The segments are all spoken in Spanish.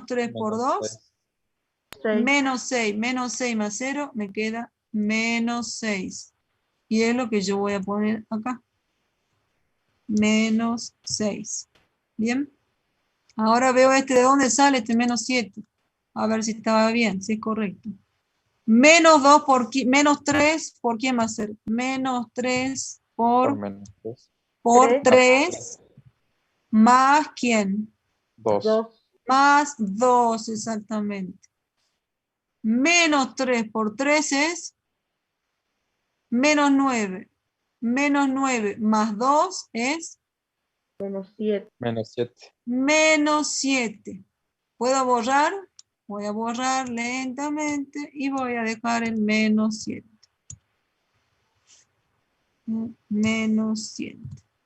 3 por 2, 6. menos 6 más 0, me queda menos 6. Y es lo que yo voy a poner acá. Menos 6. ¿Bien? Ahora veo de dónde sale este menos 7. A ver si estaba bien, si es correcto. Menos 2 menos 3, ¿por quién va a ser? Menos 3 Por menos 3. por 3. 3 más ¿quién? 2. 2. Más 2, exactamente. Menos 3 por 3 es menos 9. Menos 9 más 2 es Menos 7. Menos 7. menos 7. ¿Puedo borrar? Voy a borrar lentamente y voy a dejar el menos 7. Menos 7.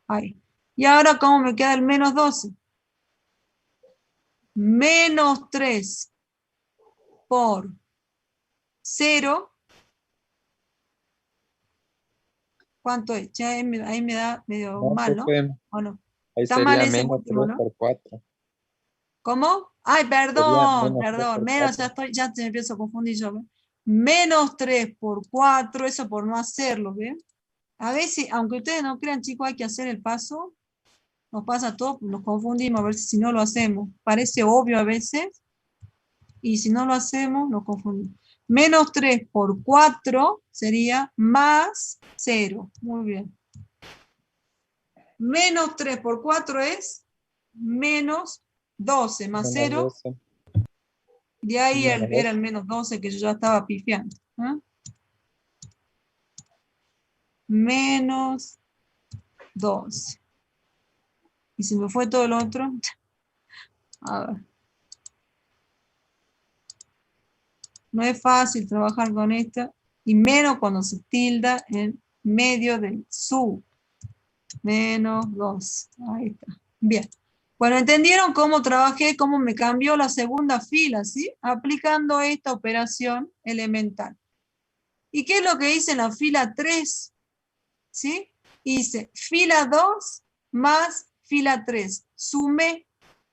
Ahí. Y ahora, ¿cómo me queda el menos 12? Menos 3 por 0. ¿Cuánto es? Ya ahí me da medio No, mal, ¿no? ¿O no? ahí Está mal sería ese menos último, 3 ¿no? por 4. ¿Cómo? Ay, Sería perdón, menos 3 perdón. por Menos, 4. ya te empiezo a confundir yo. ¿Ven? Menos 3 por 4, eso por no hacerlo, ¿ven? A veces, aunque ustedes no crean, chicos, hay que hacer el paso. Nos pasa todo, nos confundimos a ver si no lo hacemos. Parece obvio a veces, y si no lo hacemos, nos confundimos. Menos 3 por 4 sería más 0. Muy bien. Menos 3 por 4 es menos 12 más Menos 0. 12. De ahí Menos era 12. el menos 12 que yo ya estaba pifiando. ¿Eh? Menos 12. Y si me fue todo el otro. A ver. No es fácil trabajar con esta. Y menos cuando se tilda en medio del su. Menos 2. Ahí está. Bien. Bueno, ¿entendieron cómo trabajé, cómo me cambió la segunda fila, sí? Aplicando esta operación elemental. ¿Y qué es lo que hice en la fila 3? ¿Sí? Hice fila 2 más fila 3. Sumé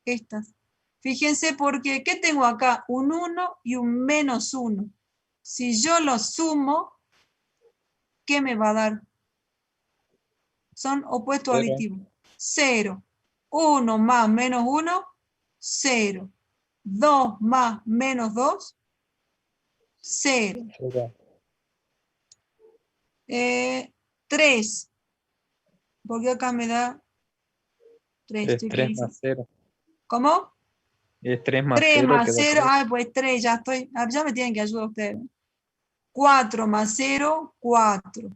estas. Fíjense porque, ¿qué tengo acá? Un 1 y un menos 1. Si yo los sumo, ¿qué me va a dar? Son opuestos 0. aditivos. 0. 1 más menos 1, 0. 2 más menos 2, 0. 3. Porque acá me da 3. Es 3 más 0. ¿Cómo? Es 3 más 3 0 más que da 0. 3. Ay, pues 3, ya estoy. Ya me tienen que ayudar ustedes. 4 más 0, 4.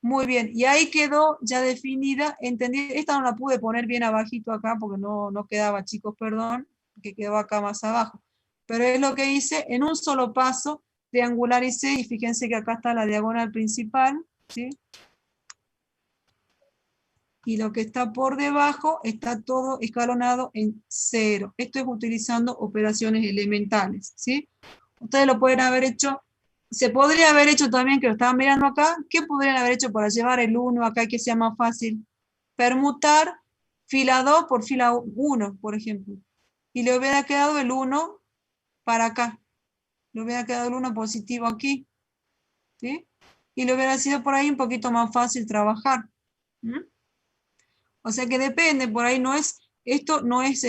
Muy bien. Y ahí quedó ya definida. Entendí. Esta no la pude poner bien abajito acá porque no quedaba, chicos, perdón, que quedó acá más abajo. Pero es lo que hice. En un solo paso triangularicé y fíjense que acá está la diagonal principal, ¿sí? Y lo que está por debajo está todo escalonado en 0. Esto es utilizando operaciones elementales, ¿sí? Ustedes lo pueden haber hecho, se podría haber hecho también, que lo estaban mirando acá, ¿qué podrían haber hecho para llevar el 1 acá y que sea más fácil? Permutar fila 2 por fila 1, por ejemplo. Y le hubiera quedado el 1 para acá. Le hubiera quedado el 1 positivo aquí, ¿sí? Y le hubiera sido por ahí un poquito más fácil trabajar. ¿Mm? O sea que depende, por ahí no es, esto no es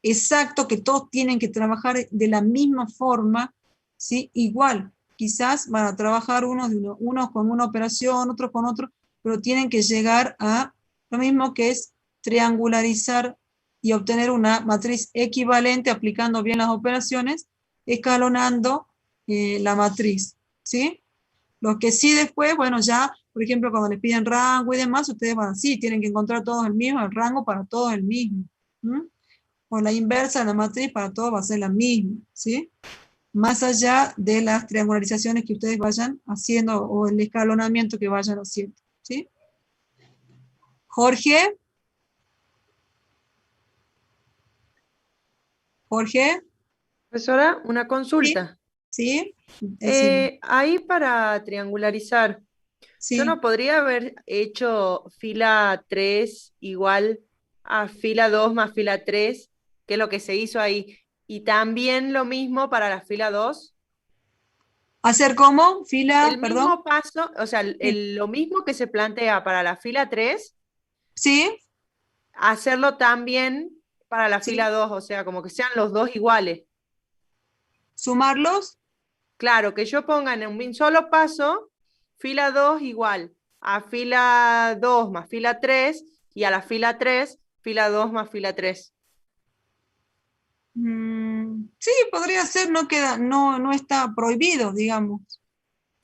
exacto que todos tienen que trabajar de la misma forma, ¿sí? Igual, quizás van a trabajar unos con una operación, otros con otro, pero tienen que llegar a lo mismo que es triangularizar y obtener una matriz equivalente aplicando bien las operaciones, escalonando la matriz, ¿sí? Los que sí después, bueno, ya, por ejemplo, cuando les piden rango y demás, ustedes van así, tienen que encontrar todos el mismo, el rango para todos el mismo. ¿Mm? O la inversa de la matriz para todos va a ser la misma, ¿sí? Más allá de las triangularizaciones que ustedes vayan haciendo o el escalonamiento que vayan haciendo, ¿sí? Jorge. Jorge. Profesora, una Sí. consulta. Sí. Decime. Ahí para triangularizar, yo Sí. no podría haber hecho fila 3 igual a fila 2 más fila 3, que es lo que se hizo ahí. Y también lo mismo para la fila 2. ¿Hacer cómo? Fila, El perdón. mismo paso, o sea, Sí. lo mismo que se plantea para la fila 3, ¿Sí? hacerlo también para la ¿Sí? fila 2, o sea, como que sean los dos iguales. ¿Sumarlos? Claro, que yo ponga en un solo paso, fila 2 igual a fila 2 más fila 3 y a la fila 3, fila 2 más fila 3. Sí, podría ser, no queda, no está prohibido, digamos.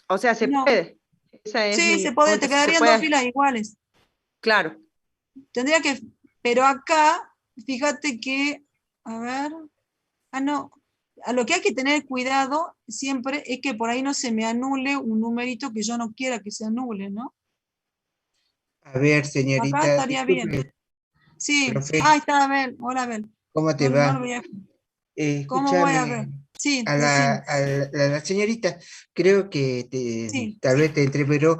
O sea, se No. puede. Esa es Sí, mi se puede, te punto. Se quedarían dos puede, filas iguales. claro. Tendría que, pero acá, fíjate que, a ver, no, a lo que hay que tener cuidado siempre es que por ahí no se me anule un numerito que yo no quiera que se anule, ¿no? A ver, Acá señorita, estaría bien. disculpe, Sí, profe, está Abel, hola Abel. ¿cómo te No lo va? veía. ¿Cómo voy a ver? Escúchame, Sí, a decime. la señorita, creo que Sí, tal vez te entré, pero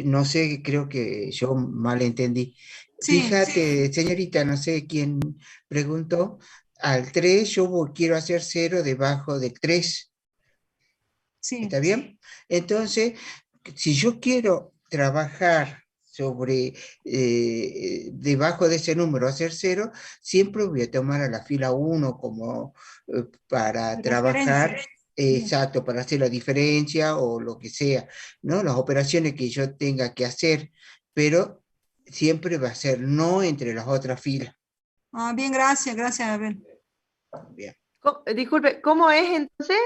no sé, creo que yo malentendí. sí, Fíjate, señorita, no sé quién preguntó, al 3 yo quiero hacer 0 debajo del 3. sí. ¿Está bien? Entonces, si yo quiero trabajar sobre, debajo de ese número, hacer 0, siempre voy a tomar a la fila 1 como para De referencia. trabajar, Bien. exacto, para hacer la diferencia o lo que sea, ¿no? Las operaciones que yo tenga que hacer, pero siempre va a ser no entre las otras filas. Bien, gracias Abel. Bien. Disculpe, ¿cómo es entonces?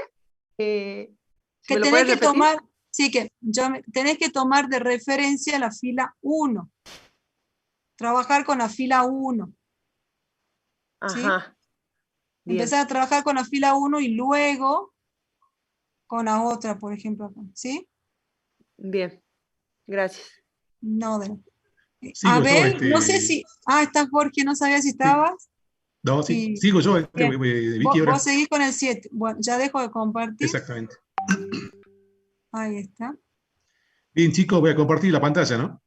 Si Que me lo tenés puedes que repetir. tomar, sí, tenés que tomar de referencia la fila 1. Trabajar con la fila 1, ¿sí? Ajá, bien, Empezar a trabajar con la fila 1 y luego con la otra, por ejemplo, acá, ¿sí? bien, gracias. No, Sigo yo, Abel, no sé si, está Jorge, no sabía si sí, estabas. no, sí, Y, sigo yo, bien, Vicky vos ahora. seguís con el 7. Bueno, ya dejo de compartir. Exactamente. Ahí está. Bien, chicos, voy a compartir la pantalla, ¿no?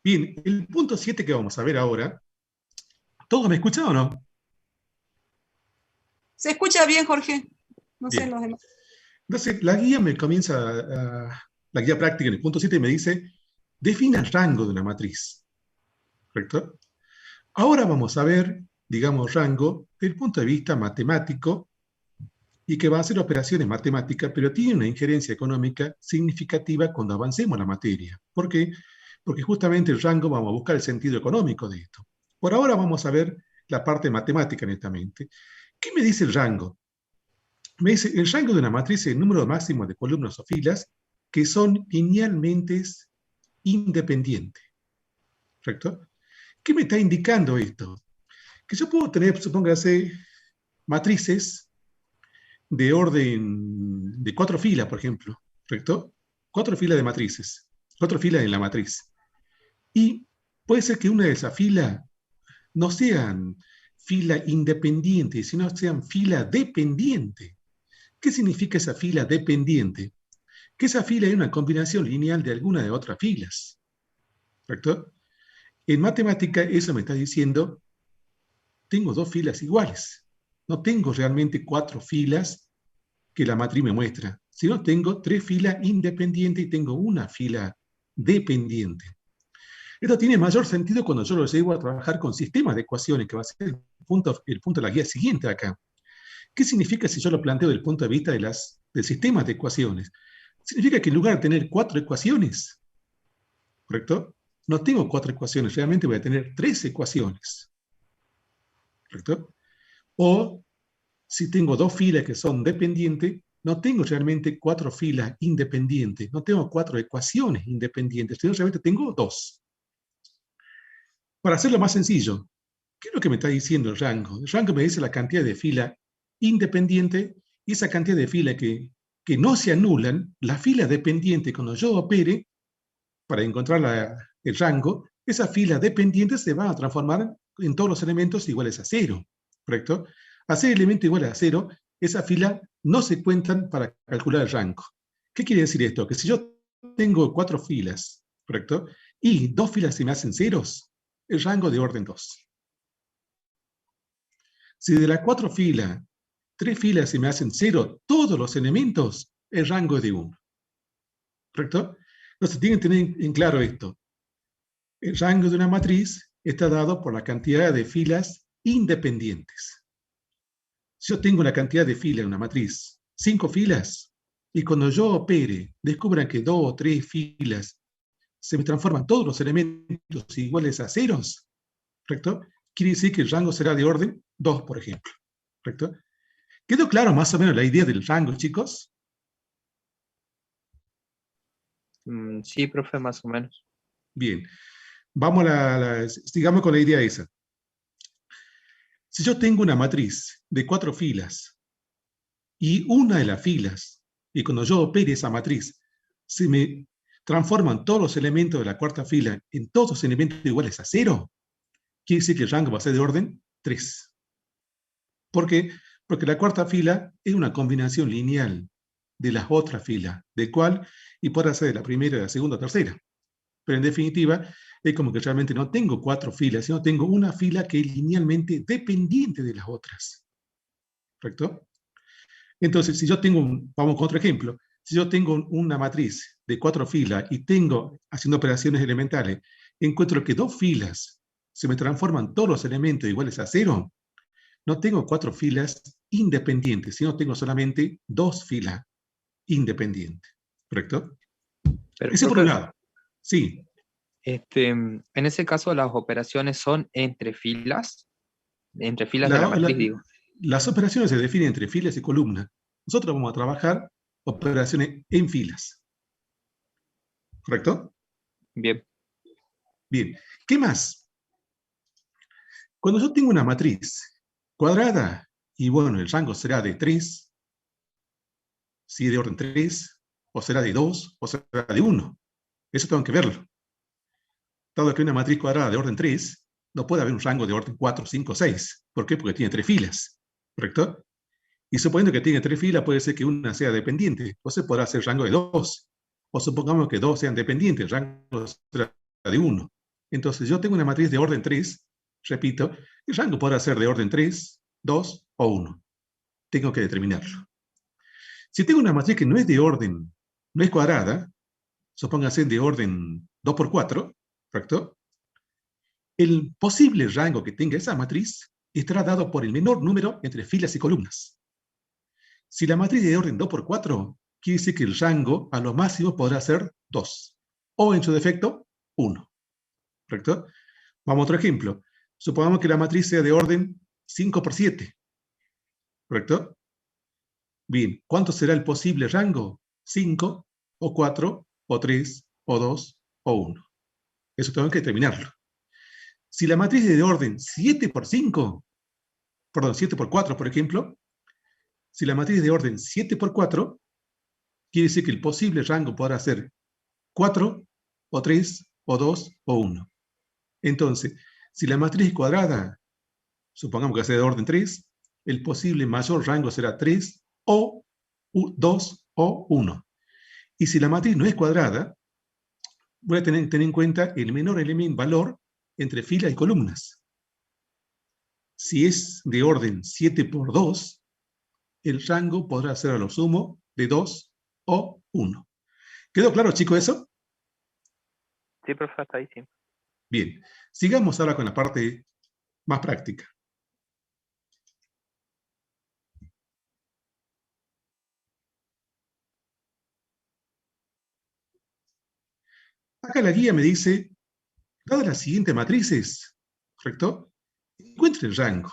Bien, el punto 7 que vamos a ver ahora, ¿todos me escuchan o no? ¿Se escucha bien, Jorge? No sé Bien. los demás. Entonces, la guía me comienza, la guía práctica en el punto 7 me dice, defina el rango de una matriz, ¿correcto? Ahora vamos a ver, digamos, rango desde el punto de vista matemático y que va a hacer operaciones matemáticas, pero tiene una injerencia económica significativa cuando avancemos en la materia. ¿Por qué? Porque justamente el rango vamos a buscar el sentido económico de esto. Por ahora vamos a ver la parte matemática netamente. ¿Qué me dice el rango? Me dice, el rango de una matriz es el número máximo de columnas o filas que son linealmente independientes. ¿Correcto? ¿Qué me está indicando esto? Que yo puedo tener, supóngase, matrices de orden de 4 filas, por ejemplo, ¿correcto? 4 filas de matrices, 4 filas en la matriz. Y puede ser que una de esas filas no sean fila independiente, sino sean fila dependiente. ¿Qué significa esa fila dependiente? Que esa fila es una combinación lineal de alguna de otras filas, ¿correcto? En matemática eso me está diciendo, tengo 2 filas iguales. No tengo realmente 4 filas que la matriz me muestra, sino tengo 3 filas independientes y tengo una fila dependiente. Esto tiene mayor sentido cuando yo lo llevo a trabajar con sistemas de ecuaciones, que va a ser el punto de la guía siguiente acá. ¿Qué significa si yo lo planteo desde el punto de vista del sistema de ecuaciones? Significa que en lugar de tener 4 ecuaciones, ¿correcto? No tengo 4 ecuaciones, realmente voy a tener 3 ecuaciones, ¿correcto? O si tengo 2 filas que son dependientes, no tengo realmente 4 filas independientes, no tengo 4 ecuaciones independientes, sino realmente tengo 2. Para hacerlo más sencillo, ¿qué es lo que me está diciendo el rango? El rango me dice la cantidad de filas independientes y esa cantidad de filas que no se anulan, la fila dependiente cuando yo opere para encontrar el rango, esa fila dependiente se va a transformar en todos los elementos iguales a 0, ¿correcto? A ser elemento igual a 0, esa fila no se cuentan para calcular el rango. ¿Qué quiere decir esto? Que si yo tengo 4 filas, ¿correcto? Y 2 filas se me hacen ceros, el rango de orden 2. Si de las 4 filas, 3 filas se me hacen 0, todos los elementos, el rango es de 1. ¿Correcto? Entonces tienen que tener en claro esto. El rango de una matriz está dado por la cantidad de filas independientes. Si yo tengo una cantidad de filas en una matriz, 5 filas, y cuando yo opere, descubran que 2 o 3 filas se me transforman todos los elementos iguales a ceros, ¿correcto? Quiere decir que el rango será de orden 2, por ejemplo, ¿correcto? ¿Quedó claro más o menos la idea del rango, chicos? Sí, profe, más o menos. Bien. Vamos sigamos con la idea esa. Si yo tengo una matriz de 4 filas y una de las filas, y cuando yo opere esa matriz, se me transforman todos los elementos de la cuarta fila en todos elementos iguales a 0, quiere decir que el rango va a ser de orden 3. ¿Por qué? Porque la cuarta fila es una combinación lineal de las otras filas, de cuál y podrá ser de la primera, de la segunda o tercera. Pero en definitiva, es como que realmente no tengo 4 filas, sino tengo una fila que es linealmente dependiente de las otras. ¿Correcto? Entonces, si yo tengo, vamos con otro ejemplo, si yo tengo una matriz de 4 filas y tengo, haciendo operaciones elementales, encuentro que 2 filas se me transforman todos los elementos iguales a 0, no tengo 4 filas independientes, sino tengo solamente 2 filas independientes. ¿Correcto? Pero, Ese por profe, un lado. Sí. en ese caso las operaciones son entre filas de la matriz, digo. Las operaciones se definen entre filas y columnas. Nosotros vamos a trabajar operaciones en filas. ¿Correcto? Bien. Bien. ¿Qué más? Cuando yo tengo una matriz cuadrada, y bueno, el rango será de 3, si de orden 3, o será de 2, o será de 1. Eso tengo que verlo. Dado que una matriz cuadrada de orden 3, no puede haber un rango de orden 4, 5, 6. ¿Por qué? Porque tiene 3 filas. ¿Correcto? Y suponiendo que tiene 3 filas, puede ser que una sea dependiente. Entonces podrá ser rango de 2. O supongamos que 2 sean dependientes, el rango será de 1. Entonces yo tengo una matriz de orden 3, repito, el rango podrá ser de orden 3, 2 o 1. Tengo que determinarlo. Si tengo una matriz que no es de orden, no es cuadrada, supóngase de orden 2 por 4, ¿correcto? El posible rango que tenga esa matriz estará dado por el menor número entre filas y columnas. Si la matriz es de orden 2 por 4, quiere decir que el rango a lo máximo podrá ser 2, o en su defecto, 1. ¿Correcto? Vamos a otro ejemplo. Supongamos que la matriz sea de orden 5 por 7. ¿Correcto? Bien, ¿cuánto será el posible rango? 5, o 4, o 3, o 2, o 1. Eso tengo que determinarlo. Si la matriz es de orden 7 por 5, perdón, 7 por 4, por ejemplo, si la matriz es de orden 7 por 4, quiere decir que el posible rango podrá ser 4, o 3, o 2, o 1. Entonces, si la matriz es cuadrada, supongamos que sea de orden 3, el posible mayor rango será 3, o 2, o 1. Y si la matriz no es cuadrada, voy a tener en cuenta el menor valor entre filas y columnas. Si es de orden 7 por 2, el rango podrá ser a lo sumo de 2 o 1. ¿Quedó claro, chicos, eso? Sí, profe, hasta ahí sí. Bien, sigamos ahora con la parte más práctica. Acá la guía me dice, dadas las siguientes matrices, ¿correcto? Encuentre el rango,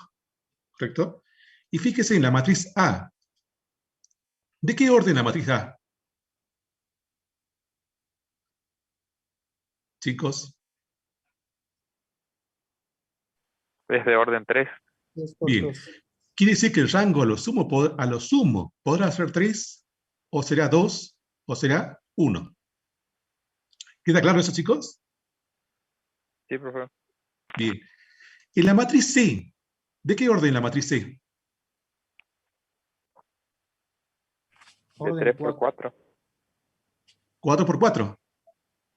¿correcto? Y fíjese en la matriz A. ¿De qué orden la matriz A? Chicos. Es de orden 3. Bien. Quiere decir que el rango a lo sumo podrá ser 3, o será 2, o será 1. ¿Queda claro eso, chicos? Sí, profe. Bien. En la matriz C, ¿de qué orden la matriz C? De 3 por 4. 4 por 4,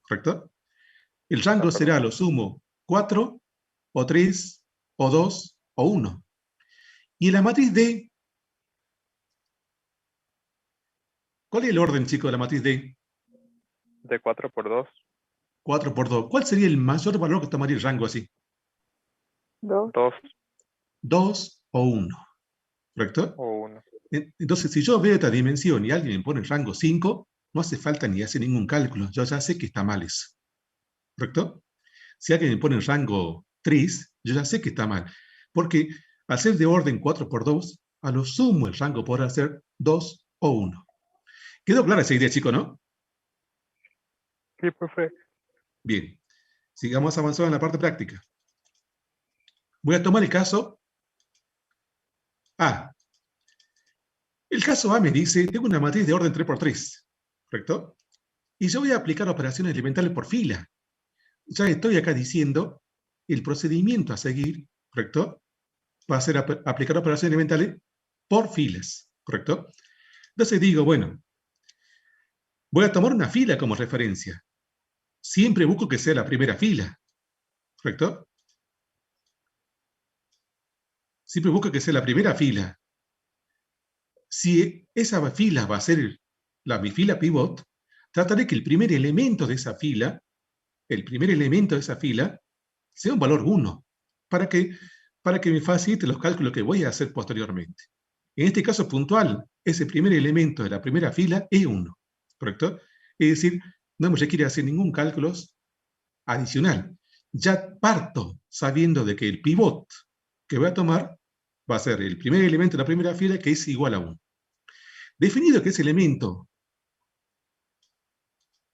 ¿correcto? El rango será a lo sumo 4, o 3, o 2, o 1. Y en la matriz D, ¿cuál es el orden, chicos, de la matriz D? De 4 por 2. 4 por 2. ¿Cuál sería el mayor valor que tomaría el rango así? 2 2 o 1, ¿correcto? o 1. Entonces, si yo veo esta dimensión y alguien me pone el rango 5, no hace falta ni hacer ningún cálculo. Yo ya sé que está mal eso, ¿correcto? Si alguien me pone el rango 3, yo ya sé que está mal. Porque al ser de orden 4 por 2, a lo sumo el rango podrá ser 2 o 1. ¿Quedó clara esa idea, chico, no? Sí, profe. Bien. Sigamos avanzando en la parte práctica. Voy a tomar el caso A. El caso A me dice, tengo una matriz de orden 3 por 3, ¿correcto? Y yo voy a aplicar operaciones elementales por fila. Ya estoy acá diciendo el procedimiento a seguir, ¿correcto? Va a ser aplicar operaciones elementales por filas, ¿correcto? Entonces digo, bueno, voy a tomar una fila como referencia. Siempre busco que sea la primera fila, ¿correcto? Siempre busco que sea la primera fila. Si esa fila va a ser mi fila pivot, trataré que el primer elemento de esa fila, sea un valor 1, para que me facilite los cálculos que voy a hacer posteriormente. En este caso puntual, ese primer elemento de la primera fila es 1, ¿correcto? Es decir, no me requiere hacer ningún cálculo adicional. Ya parto sabiendo de que el pivot que voy a tomar va a ser el primer elemento de la primera fila, que es igual a 1. Definido que ese elemento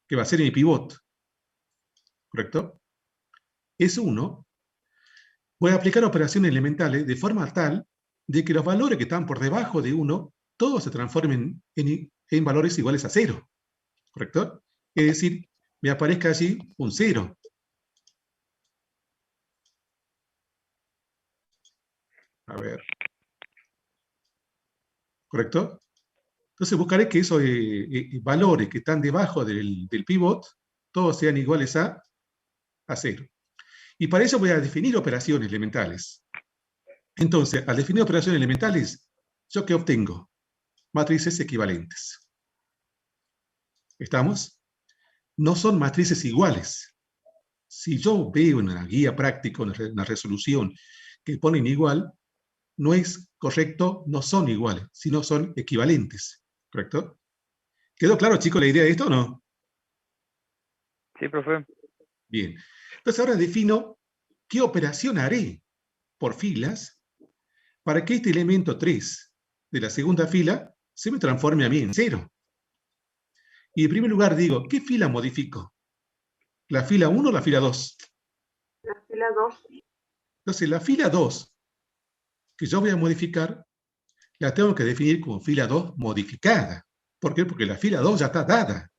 que va a ser mi pivot, ¿correcto?, es 1, voy a aplicar operaciones elementales de forma tal de que los valores que están por debajo de 1, todos se transformen en valores iguales a 0, ¿correcto? Es decir, me aparezca allí un 0. A ver. ¿Correcto? Entonces buscaré que esos valores que están debajo del pivot, todos sean iguales a 0. Y para eso voy a definir operaciones elementales. Entonces, al definir operaciones elementales, ¿yo qué obtengo? Matrices equivalentes. ¿Estamos? No son matrices iguales. Si yo veo en una guía práctica, una resolución que ponen igual, no es correcto, no son iguales, sino son equivalentes. ¿Correcto? ¿Quedó claro, chicos, la idea de esto o no? Sí, profe. Bien. Entonces ahora defino qué operación haré por filas para que este elemento 3 de la segunda fila se me transforme a mí en 0. Y en primer lugar digo, ¿qué fila modifico? ¿La fila 1 o la fila 2? La fila 2. Entonces la fila 2 que yo voy a modificar, la tengo que definir como fila 2 modificada. ¿Por qué? Porque la fila 2 ya está dada.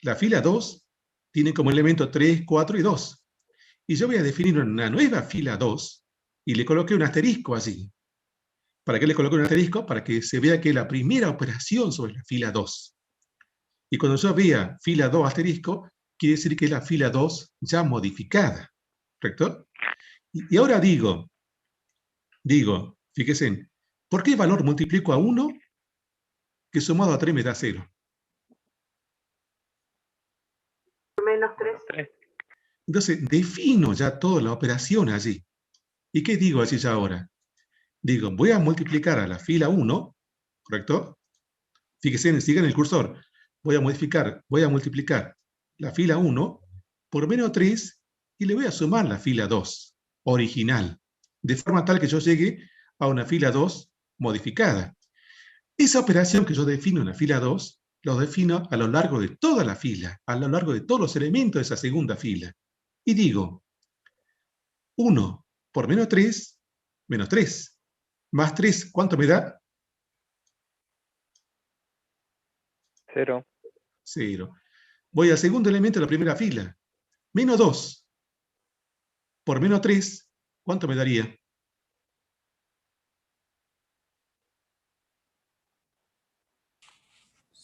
La fila 2 tiene como elemento 3, 4 y 2. Y yo voy a definir una nueva fila 2 y le coloqué un asterisco allí. ¿Para qué le coloqué un asterisco? Para que se vea que es la primera operación sobre la fila 2. Y cuando yo vea fila 2 asterisco, quiere decir que es la fila 2 ya modificada. ¿Correcto? Y ahora digo, fíjense, ¿por qué valor multiplico a 1 que sumado a 3 me da 0? Menos 3. Entonces, defino ya toda la operación allí. ¿Y qué digo allí ya ahora? Digo, voy a multiplicar a la fila 1, ¿correcto? Fíjense, sigan el cursor. Voy a multiplicar la fila 1 por menos 3 y le voy a sumar la fila 2, original, de forma tal que yo llegue a una fila 2 modificada. Esa operación que yo defino en la fila 2, lo defino a lo largo de toda la fila, a lo largo de todos los elementos de esa segunda fila. Y digo, 1 por menos 3, más 3, ¿cuánto me da? 0. 0. Voy al segundo elemento de la primera fila. Menos 2 por menos 3, ¿cuánto me daría?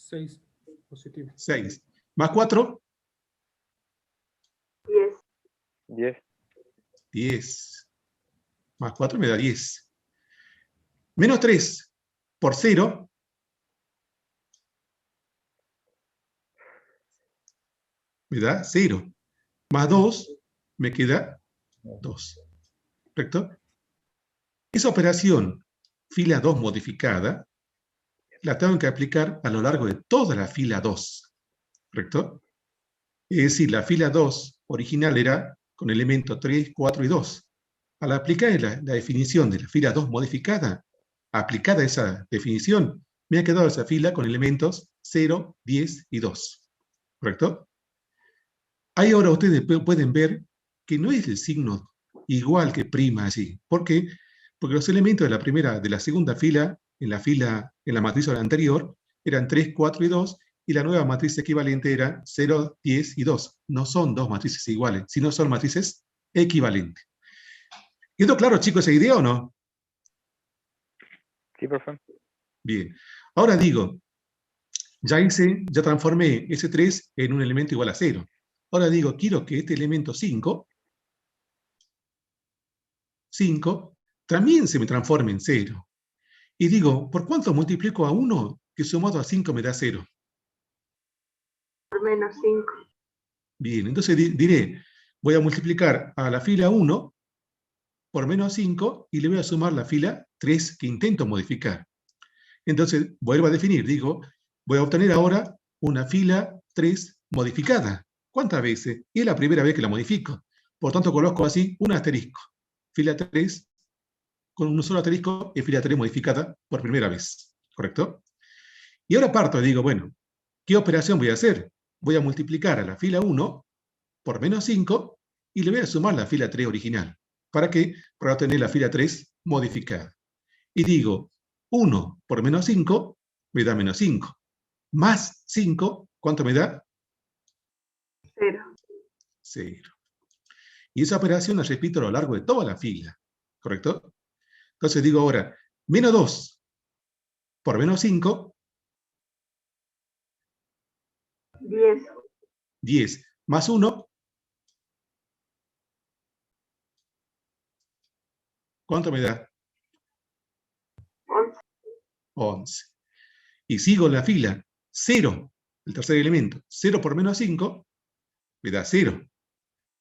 6. Positivo. 6. Más 4. 10. 10. Más 4 me da 10. Menos 3 por 0. Me da 0. Más 2 me queda 2. ¿Correcto? Esa operación, fila 2 modificada, la tengo que aplicar a lo largo de toda la fila 2. ¿Correcto? Es decir, la fila 2 original era con elementos 3, 4 y 2. Al aplicar la definición de la fila 2 modificada, aplicada esa definición, me ha quedado esa fila con elementos 0, 10 y 2. ¿Correcto? Ahí ahora ustedes pueden ver que no es el signo igual que prima así. ¿Por qué? Porque los elementos de la segunda fila, en la matriz anterior, eran 3, 4 y 2, y la nueva matriz equivalente era 0, 10 y 2. No son dos matrices iguales, sino son matrices equivalentes. ¿Quedó claro, chicos, esa idea o no? Sí, profe. Bien. Ahora digo, ya transformé ese 3 en un elemento igual a 0. Ahora digo, quiero que este elemento 5 también se me transforme en 0. Y digo, ¿por cuánto multiplico a 1 que sumado a 5 me da 0? Por menos 5. Bien, entonces diré, voy a multiplicar a la fila 1 por menos 5 y le voy a sumar la fila 3 que intento modificar. Entonces, vuelvo a definir, digo, voy a obtener ahora una fila 3 modificada. ¿Cuántas veces? Y es la primera vez que la modifico. Por tanto, coloco así un asterisco. Fila 3, con un solo asterisco, es fila 3 modificada por primera vez. ¿Correcto? Y ahora parto y digo, bueno, ¿qué operación voy a hacer? Voy a multiplicar a la fila 1 por menos 5 y le voy a sumar la fila 3 original. ¿Para qué? Para obtener la fila 3 modificada. Y digo, 1 por menos 5 me da menos 5. Más 5, ¿cuánto me da? 0. 0. Y esa operación la repito a lo largo de toda la fila. ¿Correcto? Entonces digo ahora, menos 2 por menos 5. 10. 10. Más 1. ¿Cuánto me da? 11. 11. Y sigo en la fila. 0, el tercer elemento. 0 por menos 5 me da 0.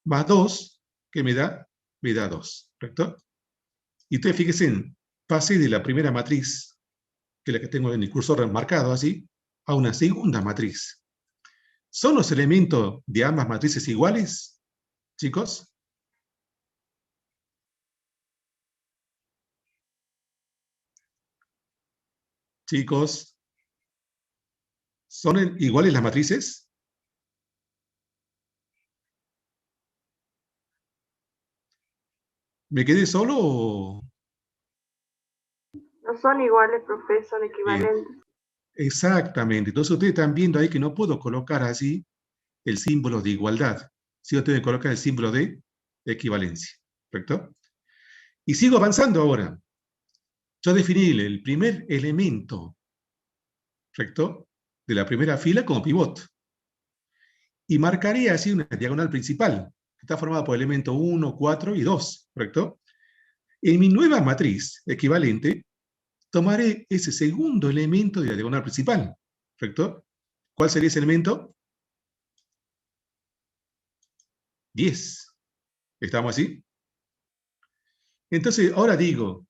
Más 2, ¿qué me da? Me da 2. ¿Correcto? Y ustedes fíjense, pasé de la primera matriz, que es la que tengo en el cursor marcado así, a una segunda matriz. ¿Son los elementos de ambas matrices iguales, chicos? Chicos, ¿son iguales las matrices? ¿Me quedé solo o...? No son iguales, profe, son equivalentes. Bien. Exactamente. Entonces ustedes están viendo ahí que no puedo colocar así el símbolo de igualdad. Sí, tengo que colocar el símbolo de equivalencia. ¿Correcto? Y sigo avanzando ahora. Yo definí el primer elemento, ¿correcto?, de la primera fila como pivot. Y marcaré así una diagonal principal, que está formada por elemento 1, 4 y 2, ¿correcto? En mi nueva matriz equivalente, tomaré ese segundo elemento de la diagonal principal, ¿correcto? ¿Cuál sería ese elemento? 10. ¿Estamos así? Entonces, ahora digo,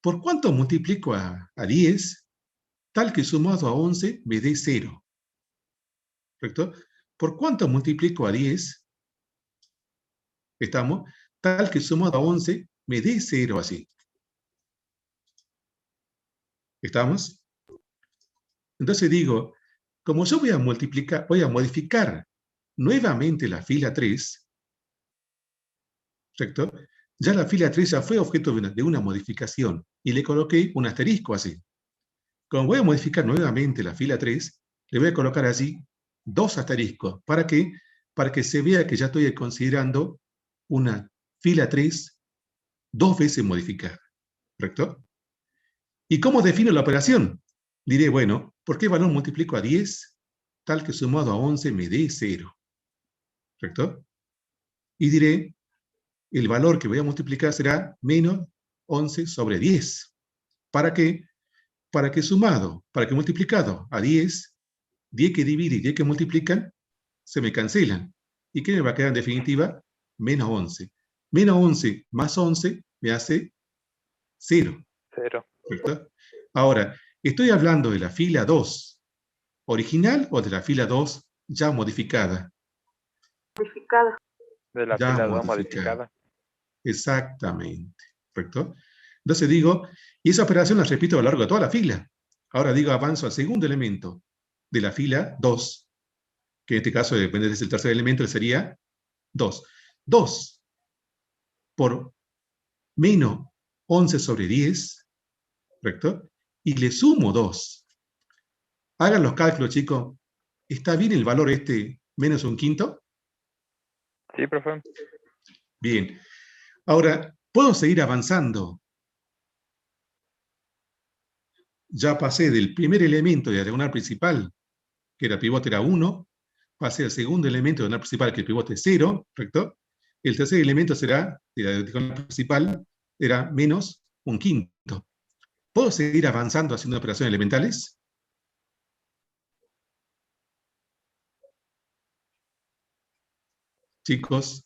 ¿por cuánto multiplico a 10? Tal que sumado a 11 me dé 0. ¿Correcto? ¿Por cuánto multiplico a 10? ¿Estamos? Tal que sumado a 11 me dé 0 así. ¿Estamos? Entonces digo, como yo voy a modificar nuevamente la fila 3, ¿correcto? Ya la fila 3 ya fue objeto de una modificación y le coloqué un asterisco así. Como voy a modificar nuevamente la fila 3, le voy a colocar así 2 asteriscos. ¿Para qué? Para que se vea que ya estoy considerando una fila 3 2 veces modificada. ¿Correcto? ¿Y cómo defino la operación? diré, bueno, ¿por qué valor multiplico a 10? Tal que sumado a 11 me dé 0. ¿Correcto? Y diré, el valor que voy a multiplicar será menos 11 sobre 10. ¿Para qué? Para que sumado, para que multiplicado a 10, 10 que divide y 10 que multiplican, se me cancelan. ¿Y qué me va a quedar en definitiva? Menos 11. Menos 11 más 11 me hace 0. 0. ¿Correcto? Ahora, ¿estoy hablando de la fila 2 original o de la fila 2 ya modificada? Modificada. De la Ya fila 2 modificada. modificada. Exactamente. ¿Correcto? Entonces digo, y esa operación la repito a lo largo de toda la fila. Ahora digo, avanzo al segundo elemento de la fila 2, que en este caso, depende del tercer elemento, sería 2. 2 por menos 11 sobre 10, ¿correcto? Y le sumo 2. Hagan los cálculos, chicos. ¿Está bien el valor este menos un quinto? Sí, profe. Bien. Ahora, ¿puedo seguir avanzando? Ya pasé del primer elemento de la diagonal principal, que el pivote era 1, pasé al segundo elemento de la diagonal principal, que el pivote es 0, ¿correcto? El tercer elemento será, de la diagonal principal, era menos un quinto. ¿Puedo seguir avanzando haciendo operaciones elementales? Chicos,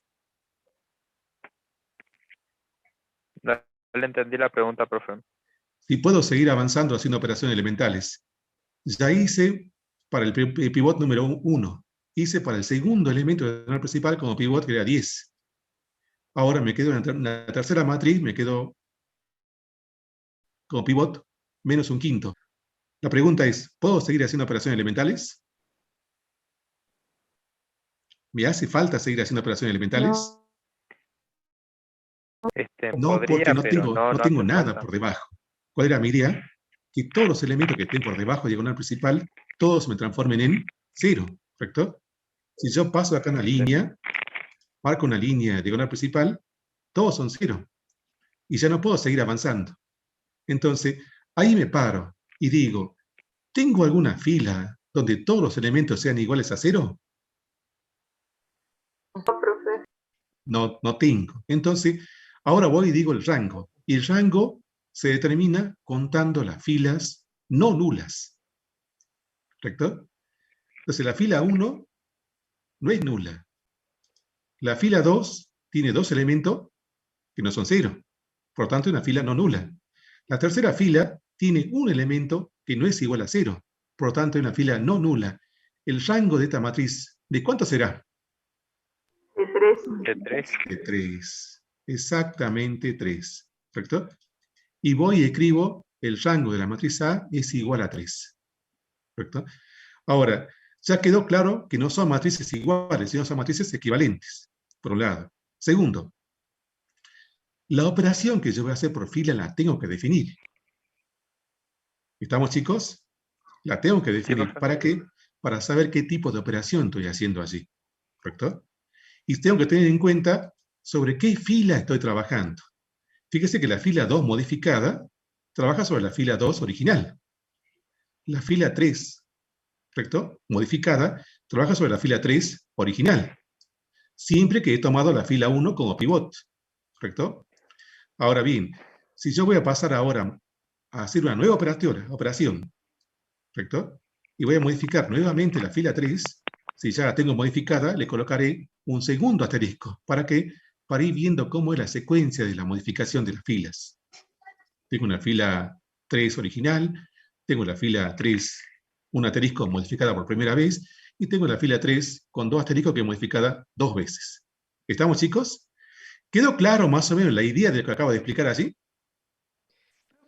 No le entendí la pregunta, profe. si puedo seguir avanzando haciendo operaciones elementales. Ya hice para el pivot número 1. Hice para el segundo elemento de la diagonal principal como pivot, que era 10. Ahora me quedo en la tercera matriz, me quedo como pivot menos un quinto. La pregunta es, ¿puedo seguir haciendo operaciones elementales? ¿Me hace falta seguir haciendo operaciones elementales? No, porque Podría, no pero tengo, no no tengo hace nada falta. por debajo. ¿Cuál era mi idea? Que todos los elementos que estén por debajo de diagonal principal, todos me transformen en 0, ¿correcto? Si yo paso acá una línea, marco una línea de diagonal principal, todos son 0. Y ya no puedo seguir avanzando. Entonces, ahí me paro y digo, ¿tengo alguna fila donde todos los elementos sean iguales a 0? No, profe. No, no tengo. Entonces, ahora voy y digo el rango. Y el rango se determina contando las filas no nulas. ¿Correcto? Entonces, la fila 1 no es nula. La fila 2 tiene 2 elementos que no son 0. Por lo tanto, es una fila no nula. La tercera fila tiene un elemento que no es igual a 0. Por lo tanto, es una fila no nula. El rango de esta matriz, ¿de cuánto será? De 3. De 3. De 3. Exactamente 3. ¿Correcto? Y voy y escribo el rango de la matriz A es igual a 3. ¿Correcto? Ahora, ya quedó claro que no son matrices iguales, sino son matrices equivalentes, por un lado. Segundo, la operación que yo voy a hacer por fila la tengo que definir. ¿Estamos, chicos? La tengo que definir. profe. ¿Para qué? Para saber qué tipo de operación estoy haciendo allí. ¿Correcto? Y tengo que tener en cuenta sobre qué fila estoy trabajando. Fíjese que la fila 2 modificada trabaja sobre la fila 2 original. La fila 3, ¿correcto? Modificada, trabaja sobre la fila 3 original. Siempre que he tomado la fila 1 como pivot. ¿Correcto? Ahora bien, si yo voy a pasar ahora a hacer una nueva operación, ¿correcto? Y voy a modificar nuevamente la fila 3, si ya la tengo modificada, le colocaré un segundo asterisco. ¿Para qué? Para ir viendo cómo es la secuencia de la modificación de las filas. Tengo una fila 3 original, tengo la fila 3, un asterisco modificada por primera vez, y tengo la fila 3 con 2 asteriscos que es modificada 2 veces. ¿Estamos, chicos? ¿Quedó claro más o menos la idea de lo que acabo de explicar allí?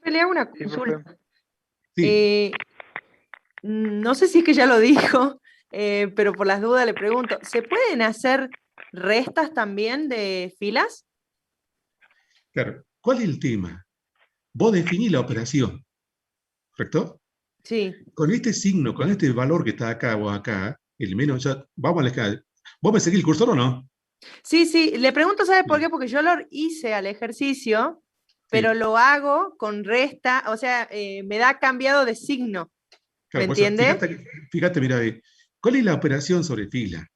Le hago una Sí, consulta. profe. Sí. No sé si es que ya lo dijo, pero por las dudas le pregunto, ¿se pueden hacer restas también de filas? Claro. ¿Cuál es el tema? Vos definís la operación, ¿correcto? Sí. Con este signo, con este valor que está acá o acá, el menos ya, vamos a la escala. ¿Vos me seguís el cursor o no? Sí, sí, le pregunto, ¿sabe por Sí. qué? Porque yo lo hice al ejercicio, Sí. pero lo hago con resta, o sea, me da cambiado de signo. Claro, ¿Me por eso, entiende? fíjate, mira, ¿cuál es la operación sobre fila?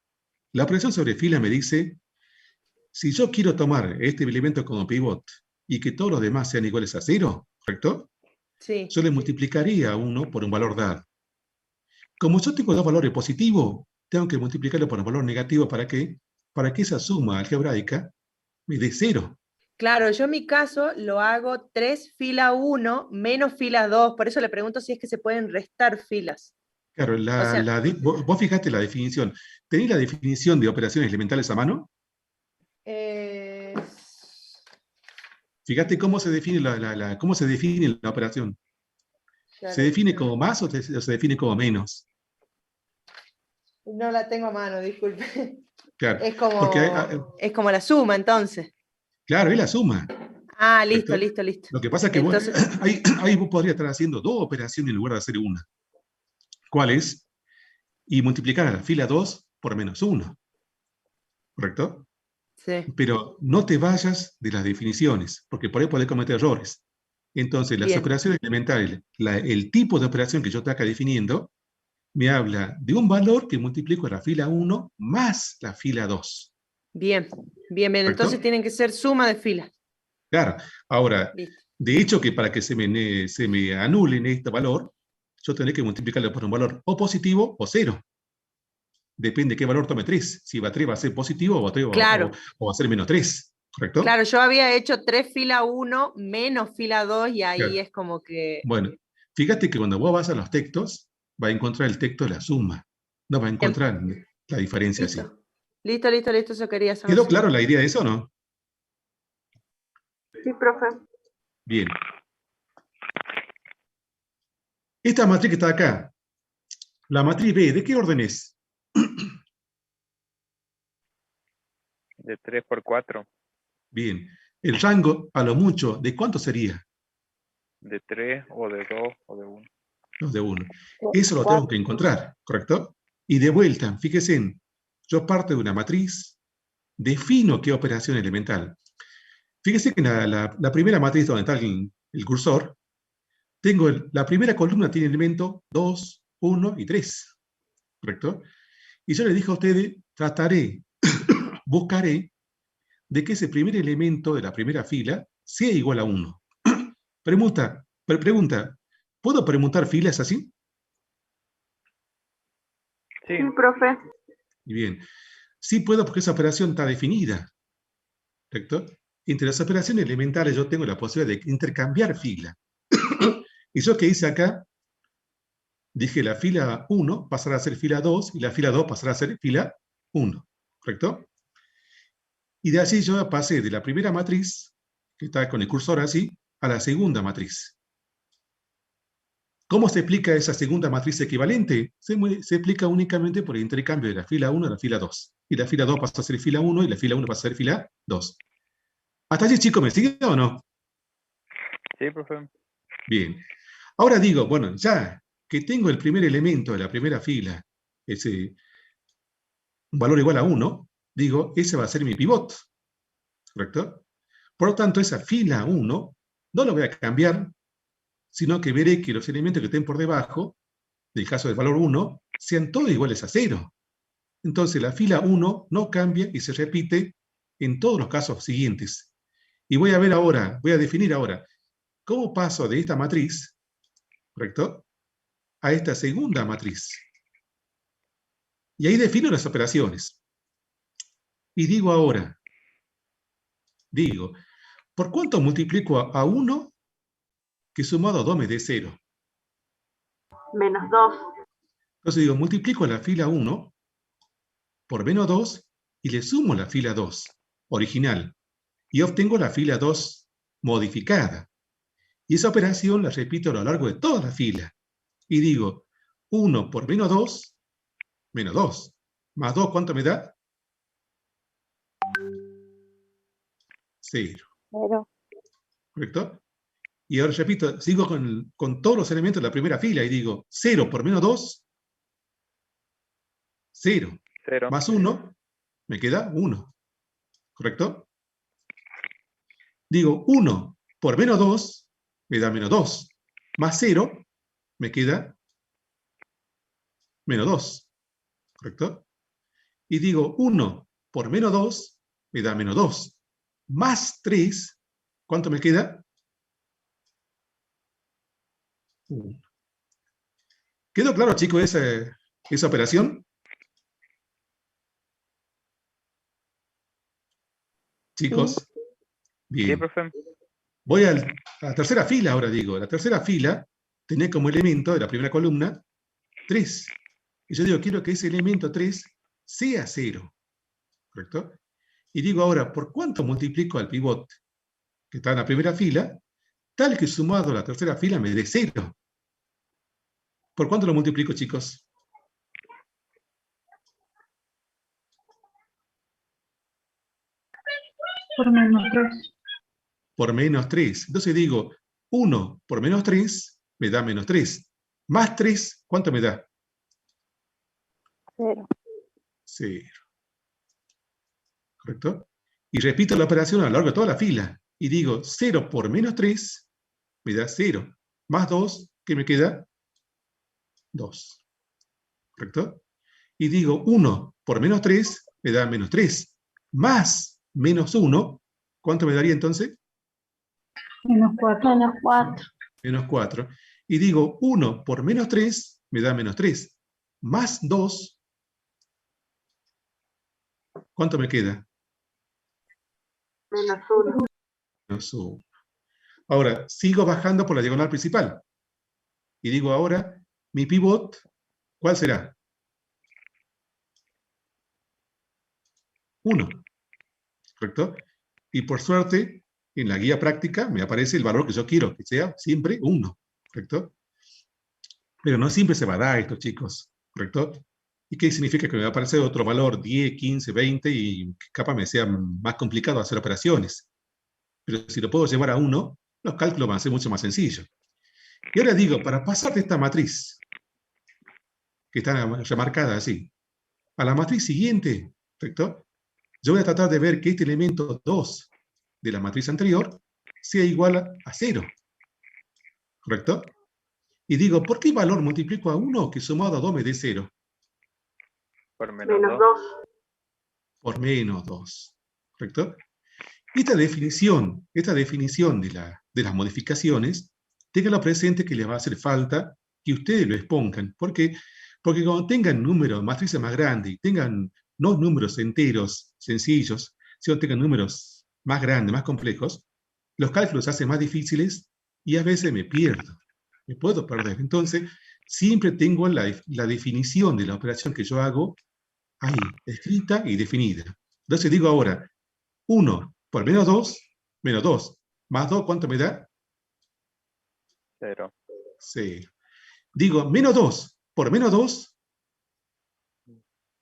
La operación sobre fila me dice, si yo quiero tomar este elemento como pivot y que todos los demás sean iguales a 0, ¿correcto? Sí. Yo le multiplicaría a 1 por un valor dado. Como yo tengo dos valores positivos, tengo que multiplicarlo por un valor negativo, ¿para qué? Para que esa suma algebraica me dé 0. Claro, yo en mi caso lo hago 3 fila 1 menos fila 2, por eso le pregunto si es que se pueden restar filas. Claro, O sea, vos fijate la definición. ¿Tenéis la definición de operaciones elementales a mano? eh, Fíjate cómo se define cómo se define la operación. ya ¿Se le define digo. como más o se define como menos? No la tengo a mano, disculpe. Claro, Es porque es como la suma, entonces. claro, es la suma, Ah, listo, ¿correcto? listo, listo. Lo que pasa es que Entonces, ahí vos podrías estar haciendo dos operaciones en lugar de hacer una. ¿Cuál es? Y multiplicar a la fila 2 por menos 1, ¿correcto? sí, Pero no te vayas de las definiciones, porque por ahí podés cometer errores. Entonces, las bien, operaciones elementales, el tipo de operación que yo estoy acá definiendo, me habla de un valor que multiplico a la fila 1 más la fila 2, bien, bien, bien. Entonces ¿correcto? tienen que ser suma de filas. Claro. Ahora, Listo. de hecho que para que se me anule en este valor, yo tendré que multiplicarlo por un valor o positivo o 0. Depende de qué valor tome 3. Si va 3 va a ser positivo Claro, o va a ser menos 3, ¿correcto? claro, yo había hecho 3 fila 1 menos fila 2 y ahí Claro. es como que... Bueno, fíjate que cuando vos vas a los textos, va a encontrar el texto de la suma. No va a Bien, encontrar la diferencia así. listo. Listo, listo, listo, eso quería saber. ¿Quedó claro la idea de eso o no? Sí, profe. Bien. Esta matriz que está acá, la matriz B, ¿de qué orden es? De 3 por 4. Bien. El rango, a lo mucho, ¿de cuánto sería? De 3 o de 2 o de 1. Los de 1. Eso lo tengo que encontrar, ¿correcto? Y de vuelta, fíjense, yo parto de una matriz, defino qué operación elemental. Fíjese que la primera matriz donde está el cursor, tengo la primera columna tiene elemento 2, 1 y 3, ¿correcto? Y yo le dije a ustedes, buscaré de que ese primer elemento de la primera fila sea igual a 1. Pregunta, ¿puedo preguntar filas así? Sí, Sí, profe. Y bien, sí puedo porque esa operación está definida, ¿correcto? Entre las operaciones elementales yo tengo la posibilidad de intercambiar fila. ¿Y yo qué hice acá? Dije la fila 1 pasará a ser fila 2 y la fila 2 pasará a ser fila 1, ¿correcto? Y de así yo pasé de la primera matriz, que está con el cursor así, a la segunda matriz. ¿Cómo se explica esa segunda matriz equivalente? Se explica únicamente por el intercambio de la fila 1 a la fila 2. Y la fila 2 pasa a ser fila 1 y la fila 1 pasa a ser fila 2. ¿Hasta allí, chicos, me siguen o no? sí, profe. Bien. Ahora digo, bueno, ya que tengo el primer elemento de la primera fila, ese un valor igual a 1, digo, ese va a ser mi pivot, ¿correcto? Por lo tanto, esa fila 1 no lo voy a cambiar, sino que veré que los elementos que estén por debajo, del caso del valor 1, sean todos iguales a 0. Entonces, la fila 1 no cambia y se repite en todos los casos siguientes. Y voy a ver ahora, voy a definir ahora, cómo paso de esta matriz, ¿correcto?, a esta segunda matriz. Y ahí defino las operaciones. Y digo ahora, ¿por cuánto multiplico a 1 que sumado a 2 me dé 0? Menos 2. Entonces digo, multiplico la fila 1 por menos 2 y le sumo la fila 2 original. Y obtengo la fila 2 modificada. Y esa operación la repito a lo largo de toda la fila. Y digo, 1 por menos 2, menos 2. Más 2, ¿cuánto me da? 0. Pero. ¿Correcto? Y ahora repito, sigo con todos los elementos de la primera fila y digo, 0 por menos 2, 0. 0. Más 1, me queda 1. ¿Correcto? Digo, 1 por menos 2, me da menos 2. Más 0, me queda menos 2, ¿correcto? Y digo 1 por menos 2 me da menos 2. Más 3, ¿cuánto me queda? 1. ¿Quedó claro, chicos, esa operación? Chicos, Sí, bien. profe. Voy a la tercera fila ahora, digo. La tercera fila tenía como elemento de la primera columna 3. Y yo digo, quiero que ese elemento 3 sea 0. ¿Correcto? Y digo ahora, ¿por cuánto multiplico al pivot que está en la primera fila, tal que sumado a la tercera fila me dé 0? ¿Por cuánto lo multiplico, chicos? Por menos 3. Por menos 3. Entonces digo, 1 por menos 3 me da menos 3. Más 3, ¿cuánto me da? 0. 0. ¿Correcto? Y repito la operación a lo largo de toda la fila. Y digo, 0 por menos 3 me da 0. Más 2, ¿qué me queda? 2. ¿Correcto? Y digo, 1 por menos 3 me da menos 3. Más menos 1, ¿cuánto me daría entonces? Menos 4. Menos 4. Menos 4. Y digo, 1 por menos 3 me da menos 3. Más 2, ¿cuánto me queda? Menos 1. Menos 1. Ahora, sigo bajando por la diagonal principal. Y digo ahora, mi pivot, ¿cuál será? 1. ¿Correcto? Y por suerte, en la guía práctica me aparece el valor que yo quiero, que sea siempre 1. ¿Correcto? Pero no siempre se va a dar esto, chicos. ¿Correcto? ¿Y qué significa? Que me va a aparecer otro valor, 10, 15, 20, y capaz me sea más complicado hacer operaciones. Pero si lo puedo llevar a 1, los cálculos van a ser mucho más sencillos. Y ahora digo, para pasar de esta matriz, que está remarcada así, a la matriz siguiente, ¿correcto? Yo voy a tratar de ver que este elemento 2 de la matriz anterior sea igual a 0. ¿Correcto? Y digo, ¿por qué valor multiplico a 1 que sumado a 2 me dé 0? Por menos Menos 2. 2. Por menos 2. ¿Correcto? Esta definición de las modificaciones, ténganlo presente que les va a hacer falta que ustedes lo expongan. ¿Por qué? Porque cuando tengan números, matrices más grandes, y tengan no números enteros sencillos, sino tengan números más grandes, más complejos, los cálculos se hacen más difíciles y a veces me pierdo, me puedo perder. Entonces, siempre tengo la definición de la operación que yo hago ahí, escrita y definida. Entonces digo ahora, 1 por menos 2, más 2, ¿cuánto me da? 0. 0. Digo, menos 2 por menos 2,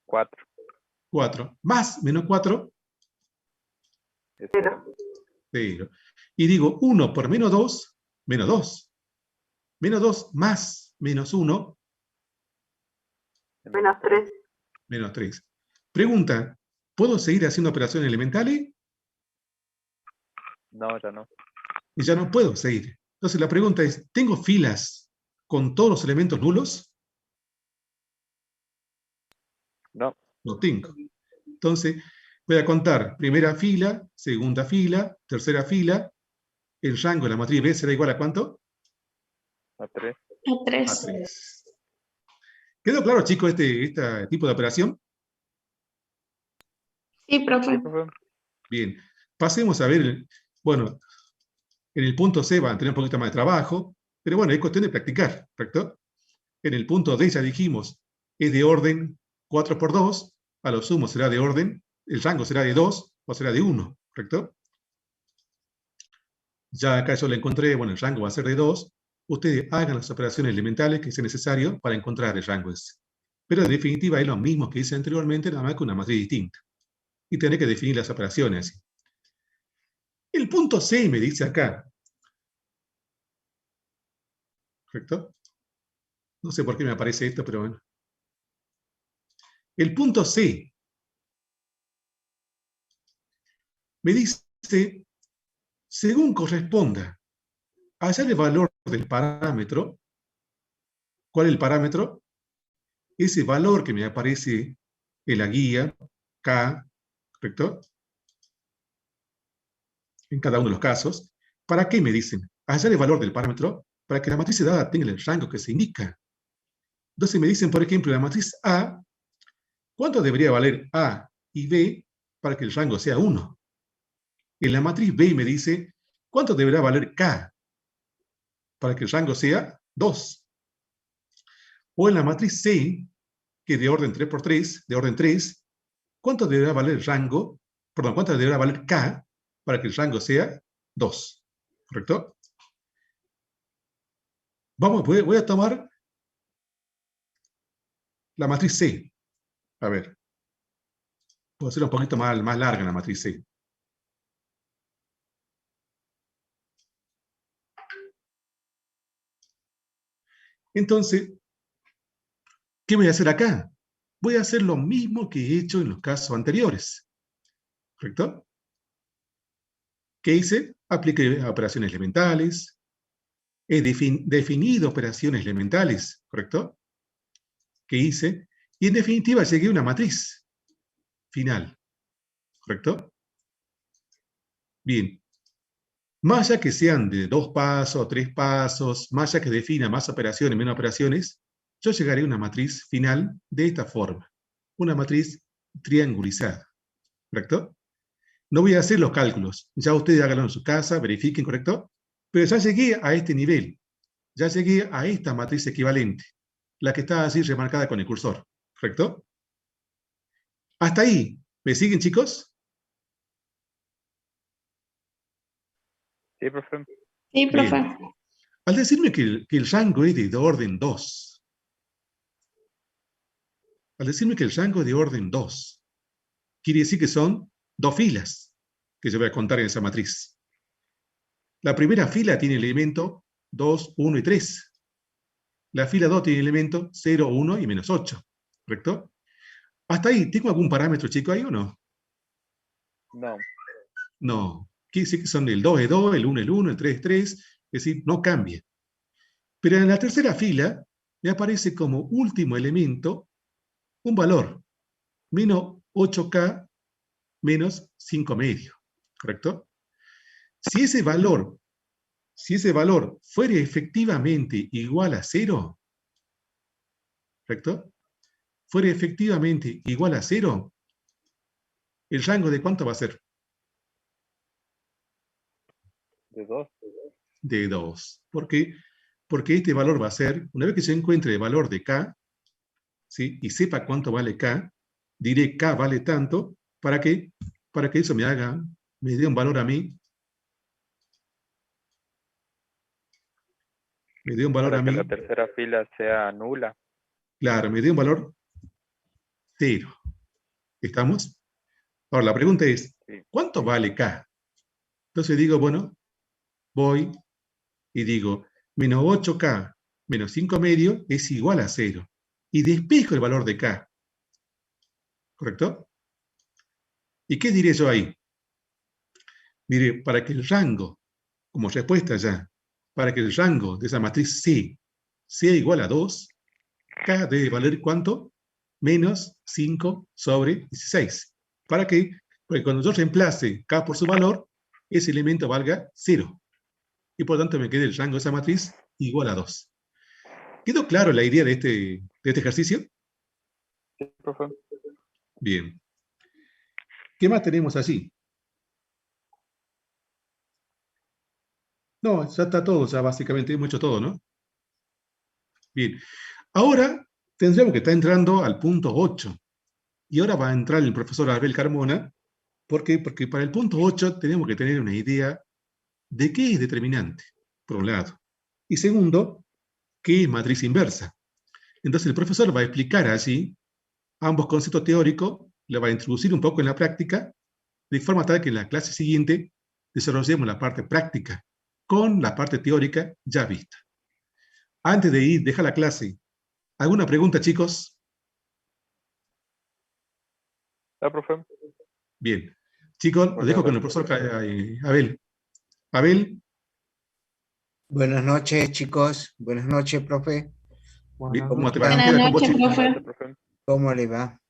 4. 4. Más menos 4, 0. 0. Y digo, 1 por menos 2, menos 2. Menos 2 más menos 1, Menos 3. menos 3. Pregunta, ¿puedo seguir haciendo operaciones elementales? No, ya no. Y ya no puedo seguir. Entonces la pregunta es, ¿tengo filas con todos los elementos nulos? No. No tengo. Entonces, voy a contar primera fila, segunda fila, tercera fila. El rango de la matriz B será igual a ¿cuánto? A 3. A 3. A 3. ¿Quedó claro, chicos, este tipo de operación? Sí, profe. Sí, profe. Bien. Pasemos a ver, bueno, en el punto C van a tener un poquito más de trabajo, pero bueno, es cuestión de practicar, ¿correcto? En el punto D ya dijimos, es de orden 4 por 2, a lo sumo será de orden, el rango será de 2 o será de 1, ¿correcto? Ya acá yo lo encontré, bueno, el rango va a ser de 2. Ustedes hagan las operaciones elementales que sea necesario para encontrar el rango ese. Pero en definitiva es lo mismo que hice anteriormente, nada más con una matriz distinta. Y tener que definir las operaciones. El punto C me dice acá. ¿Correcto? No sé por qué me aparece esto, pero bueno. El punto C me dice, según corresponda, hallar el valor del parámetro. ¿Cuál es el parámetro? ese valor que me aparece en la guía, K, ¿correcto? En cada uno de los casos. ¿Para qué me dicen? Hallar el valor del parámetro para que la matriz dada tenga el rango que se indica. Entonces me dicen, por ejemplo, en la matriz A, ¿cuánto debería valer A y B para que el rango sea 1? En la matriz B me dice, ¿cuánto deberá valer K para que el rango sea 2? O en la matriz C, que es de orden 3 por 3, de orden 3, ¿cuánto deberá valer el rango? Perdón, ¿cuánto deberá valer K para que el rango sea 2? ¿Correcto? Voy a tomar la matriz C. A ver. Puedo hacerla un poquito más larga la matriz C. Entonces, ¿qué voy a hacer acá? Voy a hacer lo mismo que he hecho en los casos anteriores. ¿Correcto? ¿Qué hice? Apliqué operaciones elementales. He definido operaciones elementales. ¿Correcto? ¿Qué hice? Y en definitiva llegué a una matriz final. ¿Correcto? Bien. Más allá que sean de 2 pasos, 3 pasos, más allá que defina más operaciones, menos operaciones, yo llegaré a una matriz final de esta forma. Una matriz triangulizada. ¿Correcto? No voy a hacer los cálculos. Ya ustedes háganlo en su casa, verifiquen, ¿correcto? Pero ya llegué a este nivel. Ya llegué a esta matriz equivalente. La que está así remarcada con el cursor. ¿Correcto? Hasta ahí. ¿Me siguen, chicos? Sí, profe. Sí, profe. Bien. Al decirme que el rango es de orden 2, al decirme que el rango es de orden 2, quiere decir que son 2 filas que yo voy a contar en esa matriz. La primera fila tiene elemento 2, 1 y 3. La fila 2 tiene elemento 0, 1 y menos 8. ¿Correcto? Hasta ahí, ¿tengo algún parámetro, chico, ahí o no? No. No. Quiere decir que son el 2 es 2, el 1 es 1, el 3 es 3. Es decir, no cambia. Pero en la tercera fila me aparece como último elemento un valor, menos 8K menos 5 medio. ¿Correcto? Si ese valor fuera efectivamente igual a 0, ¿correcto? Fuera efectivamente igual a 0, ¿el rango de cuánto va a ser? De 2. De 2. ¿Por qué? Porque este valor va a ser, una vez que se encuentre el valor de K, ¿sí? Y sepa cuánto vale K, diré K vale tanto, ¿para qué? Para que eso me dé un valor a mí. Me dé un valor Para a que mí. la tercera fila sea nula. Claro, me dé un valor 0. ¿Estamos? Ahora, la pregunta es, ¿cuánto vale K? Entonces digo, bueno, voy y digo, menos 8K menos 5 medio es igual a 0. Y despejo el valor de K. ¿Correcto? ¿Y qué diré yo ahí? Diré, para que el rango, como respuesta ya, para que el rango de esa matriz C sea igual a 2, K debe valer ¿cuánto? Menos 5 sobre 16. ¿Para qué? Porque cuando yo reemplace K por su valor, ese elemento valga 0. Y por lo tanto me quede el rango de esa matriz igual a 2. ¿Quedó claro la idea de este ejercicio? Sí, profe. Bien. ¿Qué más tenemos allí? No, ya está todo, ya básicamente hemos hecho todo, ¿no? Bien. Ahora tendríamos que estar entrando al punto 8. Y ahora va a entrar el profesor Abel Carmona. ¿Por qué? Porque para el punto 8 tenemos que tener una idea de qué es determinante, por un lado. Y segundo, qué es matriz inversa. Entonces el profesor va a explicar allí ambos conceptos teóricos, le va a introducir un poco en la práctica, de forma tal que en la clase siguiente desarrollemos la parte práctica con la parte teórica ya vista. Antes de ir, deja la clase. ¿Alguna pregunta, chicos? ¿Está, profe? Bien. Chicos, lo dejo con el profesor Abel. Abel. Buenas noches, chicos. Buenas noches, profe. ¿Cómo te va? Buenas Queda con vos, noches, Chiqui. profe. ¿Cómo le va?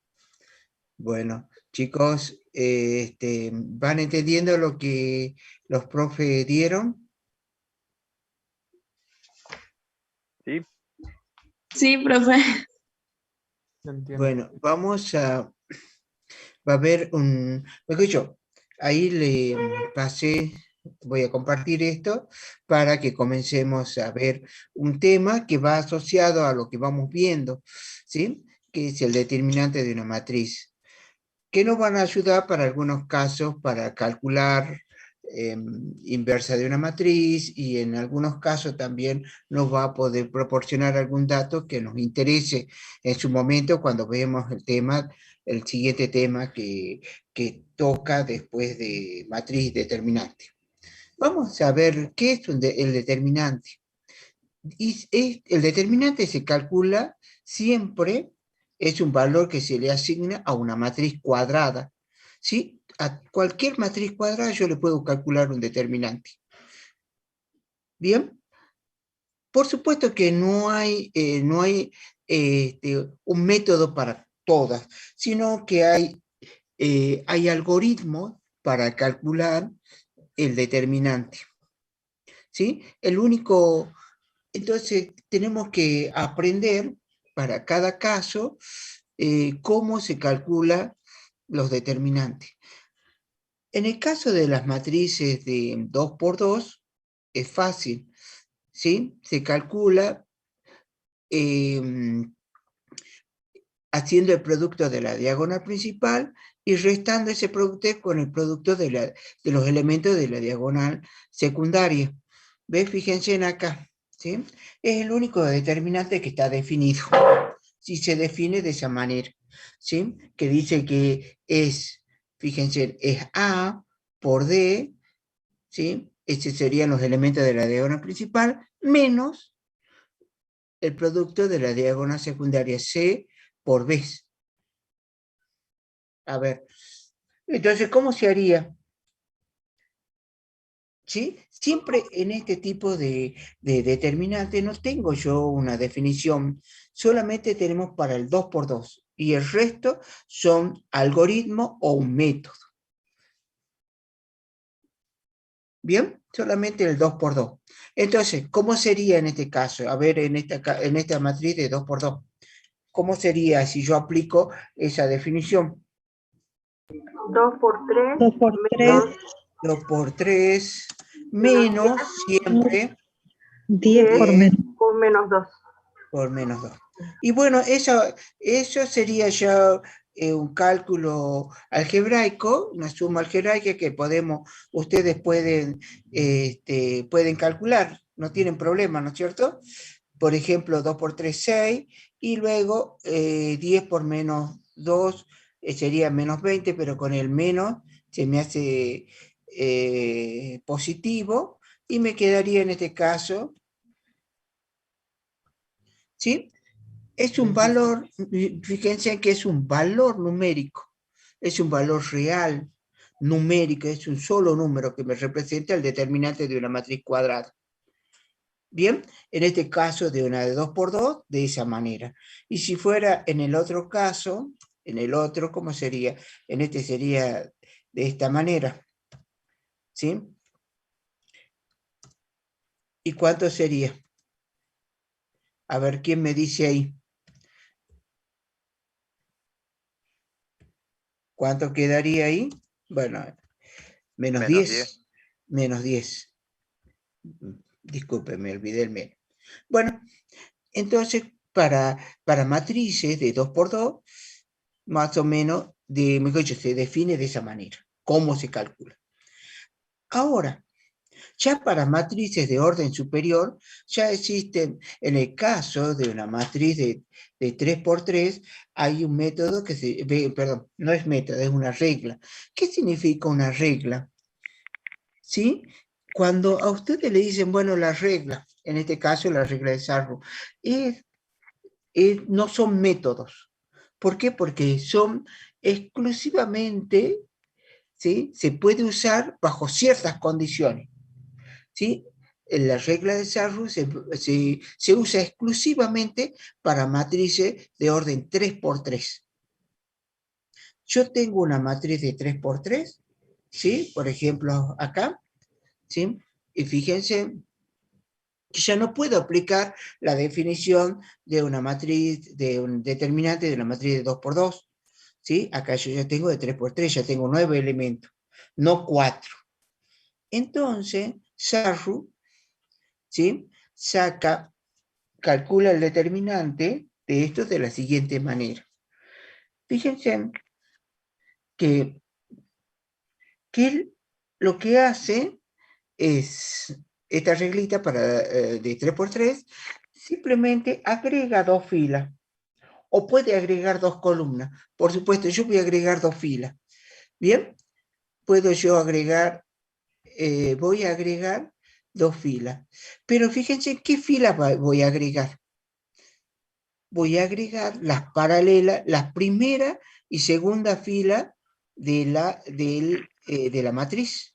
Bueno, chicos, ¿van entendiendo lo que los profes dieron? Sí, Sí, profe. Bueno, va a haber mejor dicho, ahí le pasé, voy a compartir esto para que comencemos a ver un tema que va asociado a lo que vamos viendo, ¿sí? Que es el determinante de una matriz, que nos van a ayudar para algunos casos para calcular inversa de una matriz, y en algunos casos también nos va a poder proporcionar algún dato que nos interese en su momento cuando vemos el siguiente tema que toca después de matriz determinante. Vamos a ver qué es el determinante. El determinante se calcula siempre, es un valor que se le asigna a una matriz cuadrada, ¿sí? A cualquier matriz cuadrada yo le puedo calcular un determinante. ¿Bien? Por supuesto que no hay un método para todas, sino que hay algoritmos para calcular el determinante, ¿sí? Entonces tenemos que aprender para cada caso cómo se calcula los determinantes. En el caso de las matrices de 2 por 2 es fácil, ¿sí? Se calcula haciendo el producto de la diagonal principal y restando ese producto con el producto de los elementos de la diagonal secundaria. ¿Ves? Fíjense en acá, ¿sí? Es el único determinante que está definido, si se define de esa manera, ¿sí? Que dice que fíjense, es A por D, ¿sí? Estos serían los elementos de la diagonal principal, menos el producto de la diagonal secundaria, C por B. A ver, entonces, ¿cómo se haría? ¿Sí? Siempre en este tipo de determinante no tengo yo una definición, solamente tenemos para el 2 por 2 y el resto son algoritmos o un método. ¿Bien? Solamente el 2 por 2. Entonces, ¿cómo sería en este caso? A ver, en esta matriz de 2 por 2. ¿Cómo sería si yo aplico esa definición? 2 por 3 2 por 3, 2 por 3 menos siempre 10 por menos. por menos 2. por menos 2. Y bueno, eso sería ya un cálculo algebraico, una suma algebraica que ustedes pueden calcular, no tienen problema, ¿no es cierto? Por ejemplo, 2 por 3, 6, y luego 10 por menos 2 sería menos 20, pero con el menos se me hace positivo, y me quedaría en este caso, ¿sí? Es un valor, fíjense que es un valor numérico, es un valor real, numérico, es un solo número que me representa el determinante de una matriz cuadrada. Bien, en este caso de una de 2 por 2, de esa manera. Y si fuera en el otro caso, ¿cómo sería? En este sería de esta manera, ¿sí? ¿Y cuánto sería? A ver, ¿quién me dice ahí? ¿Cuánto quedaría ahí? Bueno, menos 10. Menos 10. Disculpe, me olvidé el menos. Bueno, entonces, para matrices de 2 por 2, más o menos, mejor dicho, se define de esa manera. ¿Cómo se calcula? Ahora, ya para matrices de orden superior, ya existen, en el caso de una matriz de 3 por 3, hay un método perdón, no es método, es una regla. ¿Qué significa una regla? ¿Sí? Cuando a ustedes le dicen, bueno, la regla, en este caso la regla de Sarro, no son métodos. ¿Por qué? Porque son exclusivamente, ¿sí? Se puede usar bajo ciertas condiciones, ¿sí? la regla de Sarrus se usa exclusivamente para matrices de orden 3×3. Yo tengo una matriz de 3×3, ¿sí? Por ejemplo, acá, ¿sí? Y fíjense que ya no puedo aplicar la definición de una matriz, de un determinante de una matriz de 2×2, ¿sí? Acá yo ya tengo de 3×3, ya tengo 9 elementos, no 4. Entonces, Sarrus, ¿sí? Calcula el determinante de esto de la siguiente manera. Fíjense que él lo que hace es esta reglita de 3×3, simplemente agrega 2 filas, o puede agregar 2 columnas. Por supuesto, yo voy a agregar 2 filas. Bien, puedo yo agregar, voy a agregar 2 filas. Pero fíjense qué filas voy a agregar. Voy a agregar las paralelas, las primera y segunda fila de la matriz.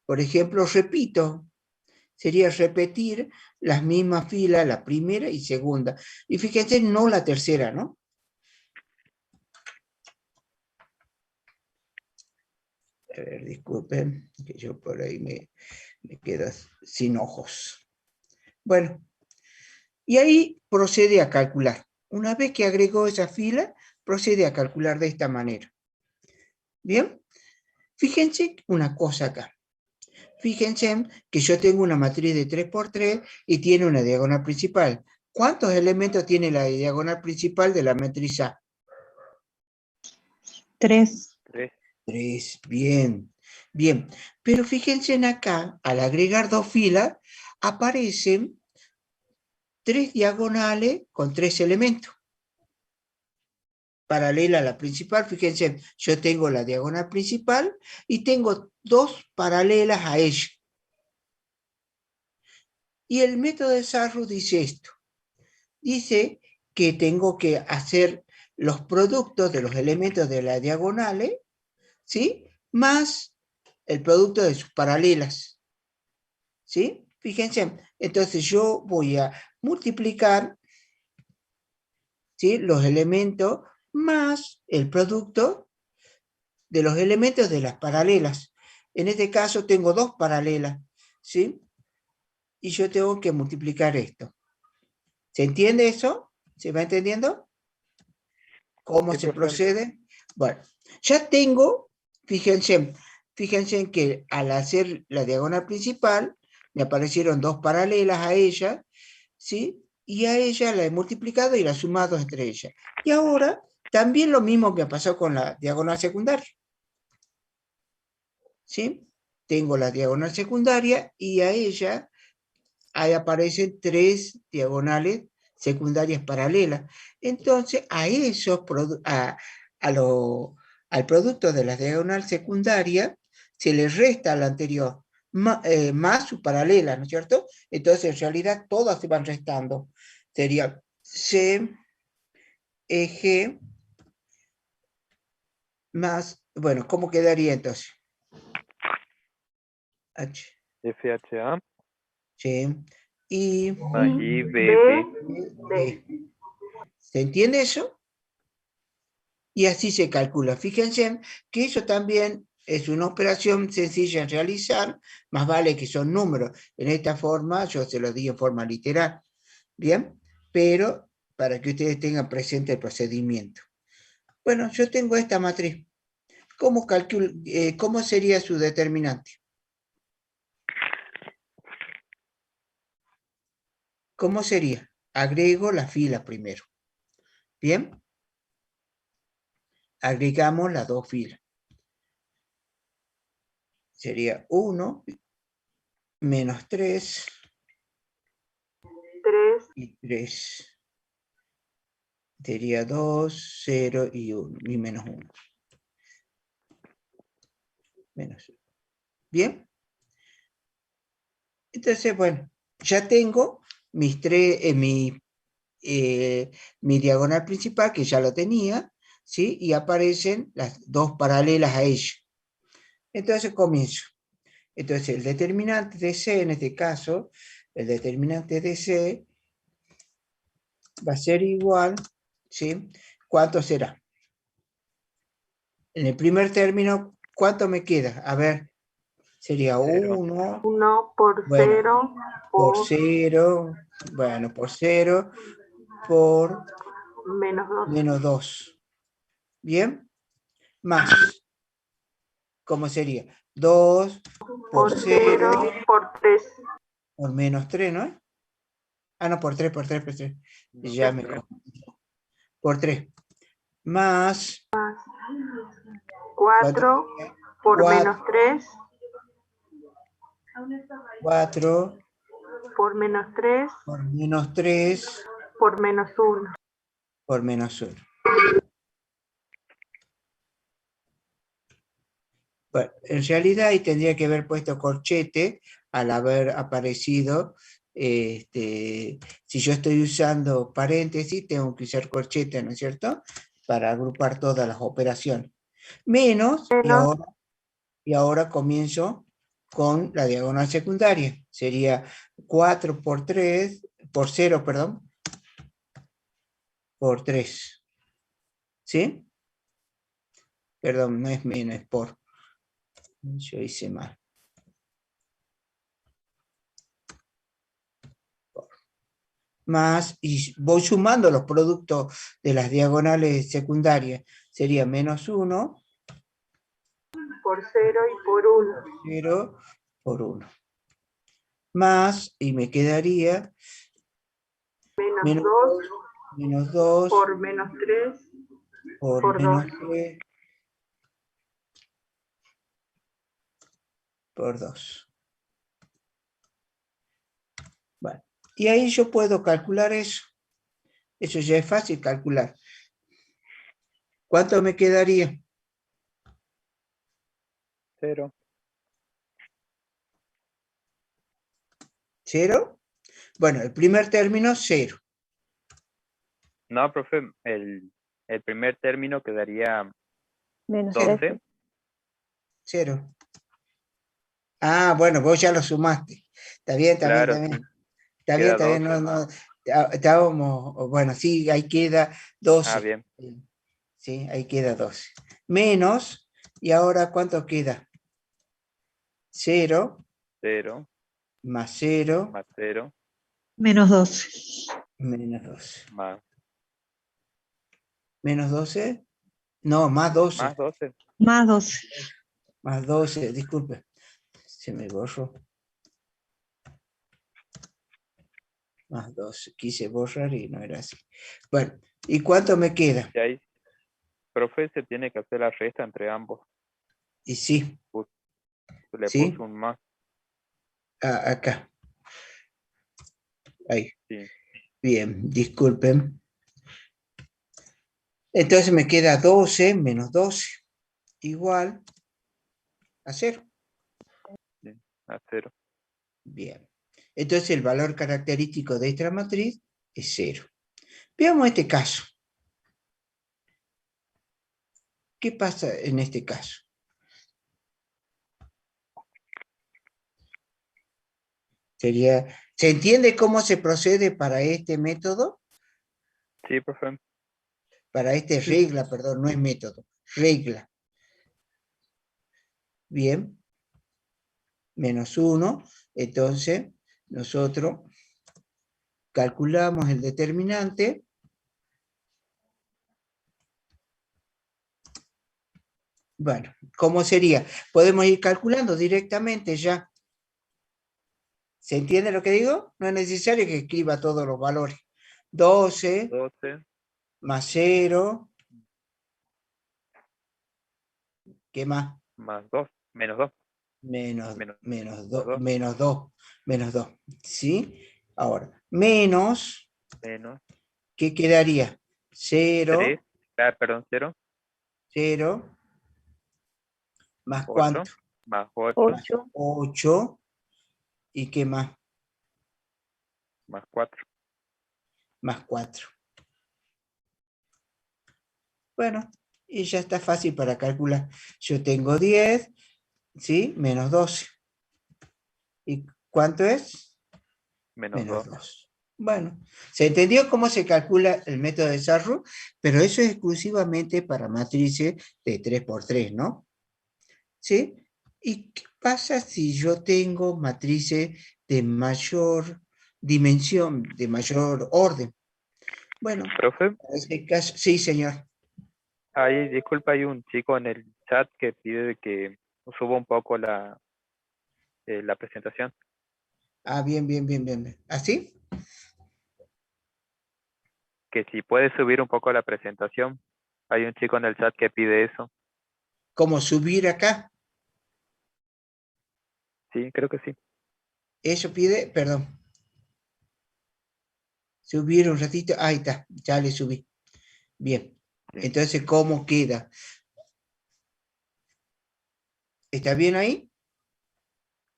Por ejemplo, repito, sería repetir las mismas filas, la primera y segunda. Y fíjense, no la tercera, ¿no? A ver, disculpen, que yo por ahí me quedo sin ojos. Bueno, y ahí procede a calcular. Una vez que agregó esa fila, procede a calcular de esta manera. ¿Bien? Fíjense una cosa acá. Fíjense que yo tengo una matriz de 3×3 y tiene una diagonal principal. ¿Cuántos elementos tiene la diagonal principal de la matriz A? 3. 3, bien. Bien, pero fíjense acá, al agregar 2 filas, aparecen 3 diagonales con 3 elementos. Paralela a la principal, fíjense, yo tengo la diagonal principal y tengo 2 paralelas a ella. Y el método de Sarrus dice esto. Dice que tengo que hacer los productos de los elementos de las diagonales, ¿sí? Más el producto de sus paralelas, ¿sí? Fíjense, entonces yo voy a multiplicar, ¿sí?, los elementos más el producto de los elementos de las paralelas. En este caso tengo 2 paralelas, ¿sí? Y yo tengo que multiplicar esto. ¿Se entiende eso? ¿Se va entendiendo? ¿Cómo se procede? Bueno, ya tengo, fíjense que al hacer la diagonal principal, me aparecieron 2 paralelas a ella, ¿sí? Y a ella la he multiplicado y la he sumado entre ellas. Y ahora, también lo mismo que pasó con la diagonal secundaria. ¿Sí? Tengo la diagonal secundaria y a ella ahí aparecen 3 diagonales secundarias paralelas. Entonces, al producto de la diagonal secundaria se le resta al anterior, más su paralela, ¿no es cierto? Entonces, en realidad, todas se van restando. Sería C, G, más, bueno, ¿cómo quedaría entonces? H. FHA. Sí. Y I, B. ¿se entiende eso? Y así se calcula. Fíjense que eso también es una operación sencilla en realizar, más vale que son números. En esta forma, yo se los di en forma literal, ¿bien? Pero para que ustedes tengan presente el procedimiento. Bueno, yo tengo esta matriz. ¿Cómo sería su determinante? ¿Cómo sería? Agrego la fila primero. ¿Bien? Agregamos las 2 filas. Sería 1 menos 3 y 3. Sería 2, 0 y 1, y menos 1. Menos 1. ¿Bien? Entonces, bueno, ya tengo mi diagonal principal, que ya lo tenía, ¿sí? Y aparecen las 2 paralelas a ella. Entonces comienzo. Entonces el determinante de C, en este caso, el determinante de C va a ser igual, ¿sí? ¿Cuánto será? En el primer término, ¿cuánto me queda? A ver, sería 1. 1 por Bueno, 0 por por 0, bueno, por 0, por menos 2. menos 2. ¿Bien? Más, ¿cómo sería? 2 por 0, por 3. por menos 3, ¿no? Ah, no, por 3. Ya me confundí. Por 3. Más 4 por menos 3. 4 Por menos 3. por menos 3 Por menos 1. por menos 1. Bueno, en realidad ahí tendría que haber puesto corchete al haber aparecido. Si yo estoy usando paréntesis, tengo que usar corchete, ¿no es cierto? Para agrupar todas las operaciones. Menos, y ahora comienzo con la diagonal secundaria. Sería 4 por 3, por 0, perdón, por 3. ¿Sí? Perdón, no es menos, es por. Yo hice mal. Más, y voy sumando los productos de las diagonales secundarias. Sería menos 1. Por 0 y por 1. 0 por 1. Más, y me quedaría Menos 2 menos 2 por menos 3 por menos 2. 3 por 2. Bueno, y ahí yo puedo calcular eso. Eso ya es fácil calcular. ¿Cuánto me quedaría? 0. ¿0? Bueno, el primer término, 0. No, profe, el primer término quedaría Menos 12. 13. 0. Ah, bueno, vos ya lo sumaste. Está bien, está bien, Claro, está bien. sí, Está bien, queda está bien. 12. No, estábamos, bueno, sí, ahí queda 12. Ah, bien. Sí, ahí queda 12. Menos, ¿y ahora cuánto queda? 0. 0 Más 0. más 0 Menos 12. Menos 12. más ¿Menos 12? No, más 12. 12. Más 12. Más 12, disculpe. Se me borró. Más 12. Quise borrar y no era así. Bueno, ¿y cuánto me queda? Y ahí, profe, se tiene que hacer la resta entre ambos. Y sí. Le ¿Sí? puso un más. Ah, acá. Ahí. Sí. Bien, disculpen. Entonces me queda 12 menos 12 igual a 0. Sí, a 0. Bien. Entonces el valor característico de esta matriz es 0. Veamos este caso. ¿Qué pasa en este caso? ¿Se entiende cómo se procede para este método? Sí, profe. Para esta regla, perdón, no es método, regla. Bien. Menos 1. Entonces, nosotros calculamos el determinante. Bueno, ¿cómo sería? Podemos ir calculando directamente ya. ¿Se entiende lo que digo? No es necesario que escriba todos los valores. 12 más 0. ¿Qué más? Más 2. Menos 2. Menos 2. Menos 2. ¿Sí? Ahora, menos. Menos ¿Qué quedaría? 0. 3. Perdón, 0. 0. ¿Más 8. cuánto? Más 8. 8. 8. ¿Y qué más? Más 4. Más 4. Bueno, y ya está fácil para calcular. Yo tengo 10, ¿sí? Menos 12. ¿Y cuánto es? Menos 2. 2. Bueno, se entendió cómo se calcula el método de Sarru, pero eso es exclusivamente para matrices de 3×3, ¿no? ¿Sí? ¿Y qué pasa si yo tengo matrices de mayor dimensión, de mayor orden? Bueno, Profe, en este caso, sí, señor. disculpa, hay un chico en el chat que pide que suba un poco la presentación. Ah, bien, bien, bien, bien, bien. ¿Así? Que si puede subir un poco la presentación. Hay un chico en el chat que pide eso. ¿Cómo subir acá? Sí, creo que sí. Eso pide, perdón. Subir un ratito. Ahí está, ya le subí. Bien. Sí. Entonces, ¿cómo queda? ¿Está bien ahí?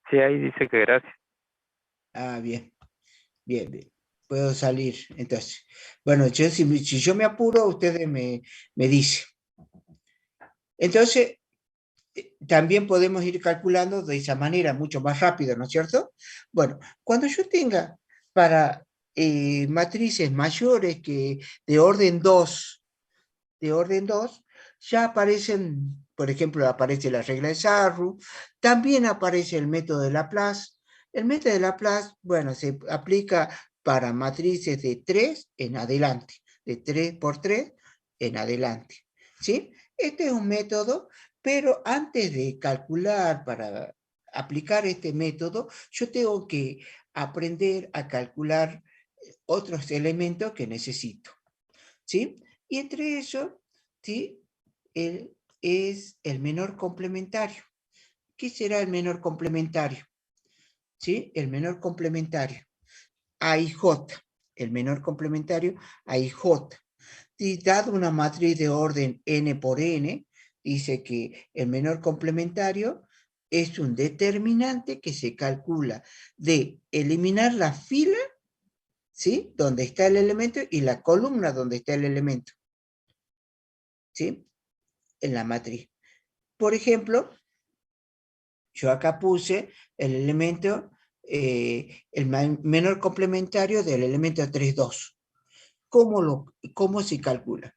Sí, ahí dice que gracias. Ah, bien. Bien, bien. Puedo salir, entonces. Bueno, si yo me apuro, ustedes me dicen. Entonces, también podemos ir calculando de esa manera, mucho más rápido, ¿no es cierto? Bueno, cuando yo tenga para matrices mayores que de orden 2, ya aparecen, por ejemplo, aparece la regla de Sarru, también aparece el método de Laplace. El método de Laplace, bueno, se aplica para matrices de 3 en adelante, de 3×3 en adelante, ¿sí? Este es un método, pero antes de calcular, para aplicar este método, yo tengo que aprender a calcular otros elementos que necesito, ¿sí? Y entre ellos, ¿sí? Es el menor complementario. ¿Qué será el menor complementario? ¿Sí? El menor complementario. AIJ. El menor complementario AIJ. Y dado una matriz de orden n por n, dice que el menor complementario es un determinante que se calcula de eliminar la fila, ¿sí? Donde está el elemento y la columna donde está el elemento, ¿sí? En la matriz. Por ejemplo, yo acá puse el elemento, el menor complementario del elemento 3,2. ¿Cómo se calcula?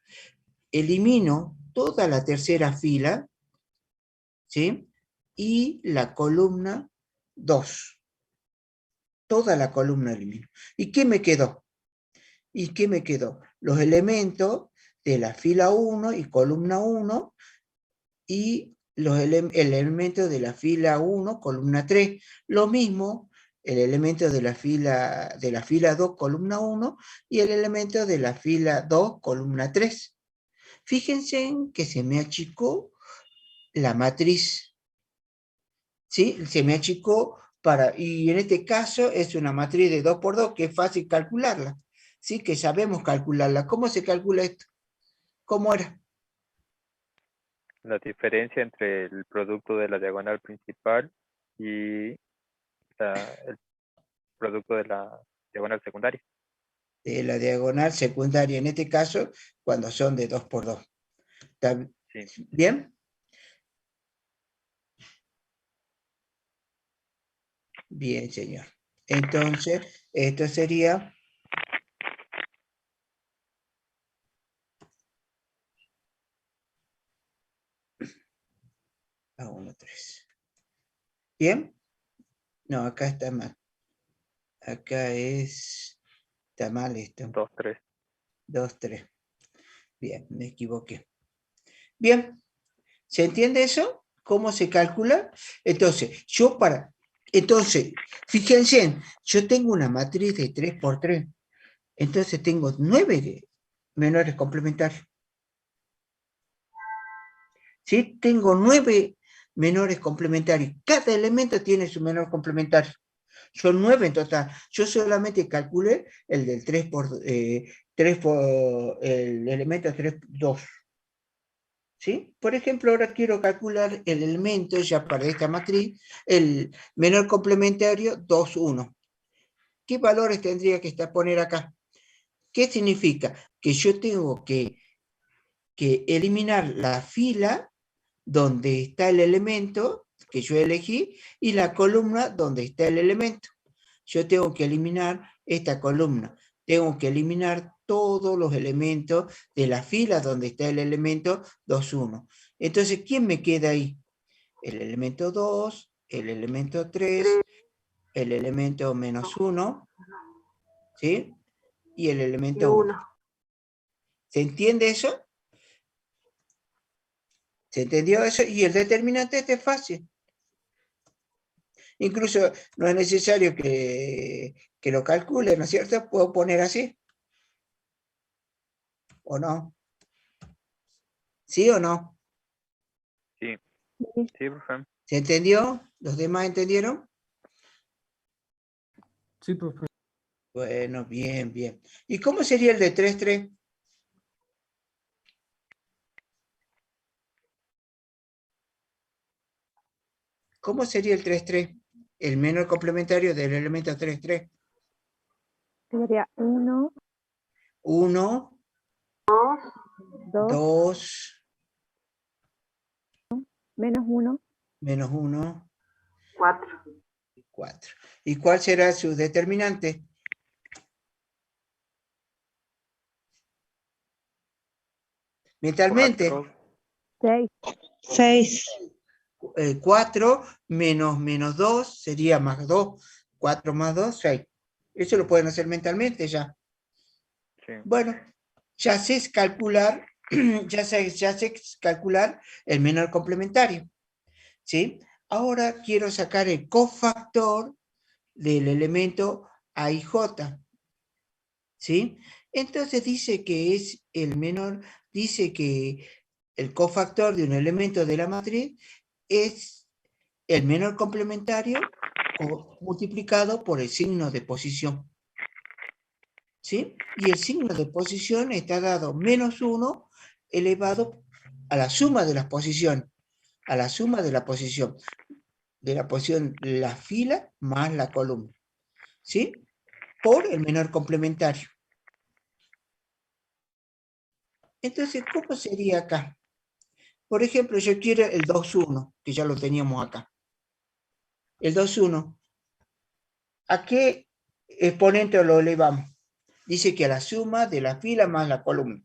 Elimino toda la tercera fila, ¿sí? Y la columna 2. Toda la columna elimino. ¿Y qué me quedó? Los elementos de la fila 1 y columna 1 y el elemento de la fila 1, columna 3. Lo mismo, el elemento de la fila 2, columna 1, y el elemento de la fila 2, columna 3. Fíjense en que se me achicó la matriz, ¿sí? Se me achicó y en este caso es una matriz de 2×2 que es fácil calcularla, ¿sí? Que sabemos calcularla. ¿Cómo se calcula esto? ¿Cómo era? La diferencia entre el producto de la diagonal principal y el producto de la diagonal secundaria. De la diagonal secundaria, en este caso, cuando son de 2×2. ¿Está bien? Bien, señor. Entonces, esto sería... a 1, 3. ¿Bien? No, acá está mal. Acá está mal esto. 2, 3. 2, 3. Bien, me equivoqué. Bien, ¿se entiende eso? ¿Cómo se calcula? Entonces, fíjense, yo tengo una matriz de 3×3. Entonces tengo 9 menores complementarios. ¿Sí? Tengo 9 menores complementarios. Cada elemento tiene su menor complementario. Son 9 en total. Yo solamente calculé el del 3 por el elemento 3×2. ¿Sí? Por ejemplo, ahora quiero calcular el elemento, ya para esta matriz, el menor complementario 2,1. ¿Qué valores tendría que poner acá? ¿Qué significa? Que yo tengo que eliminar la fila donde está el elemento, que yo elegí y la columna donde está el elemento. Yo tengo que eliminar esta columna. Tengo que eliminar todos los elementos de la fila donde está el elemento 2, 1. Entonces, ¿quién me queda ahí? El elemento 2, el elemento 3, el elemento menos 1, ¿sí? Y el elemento 1. ¿Se entiende eso? ¿Se entendió eso? Y el determinante este es fácil. Incluso no es necesario que lo calcule, ¿no es cierto? Puedo poner así. ¿O no? ¿Sí o no? Sí, sí, profe. ¿Se entendió? ¿Los demás entendieron? Sí, profe. Bueno, bien, bien. ¿Y cómo sería el de 3, 3? ¿Cómo sería el 3, 3? El menor complementario del elemento 3, 3. Sería 1, 1, 2, 2, menos 1, menos 1, 4. 4. ¿Y cuál será su determinante? Mentalmente. 4. 6. 6. 4 menos 2 sería más 2. 4 más 2, 6. Eso lo pueden hacer mentalmente ya. Sí. Bueno, ya sé calcular, ya sé calcular el menor complementario. ¿Sí? Ahora quiero sacar el cofactor del elemento A y J. ¿Sí? Entonces dice que es el menor, dice que el cofactor de un elemento de la matriz es el menor complementario multiplicado por el signo de posición. ¿Sí? Y el signo de posición está dado menos 1 elevado a la suma de las posiciones. A la suma de la posición. De la posición, la fila más la columna. ¿Sí? Por el menor complementario. Entonces, ¿cómo sería acá? Por ejemplo, yo quiero el 2, 1, que ya lo teníamos acá. El 2, 1. ¿A qué exponente lo elevamos? Dice que a la suma de la fila más la columna.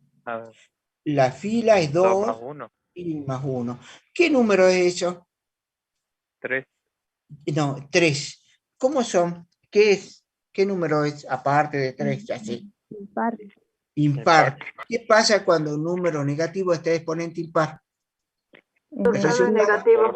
La fila es 2 más 1. y más 1. ¿Qué número es eso? 3. No, 3. ¿Cómo son? ¿Qué es? ¿Qué número es aparte de 3? Así. Impar. Impar. ¿Qué pasa cuando un número negativo está exponente impar? El resultado Negativo.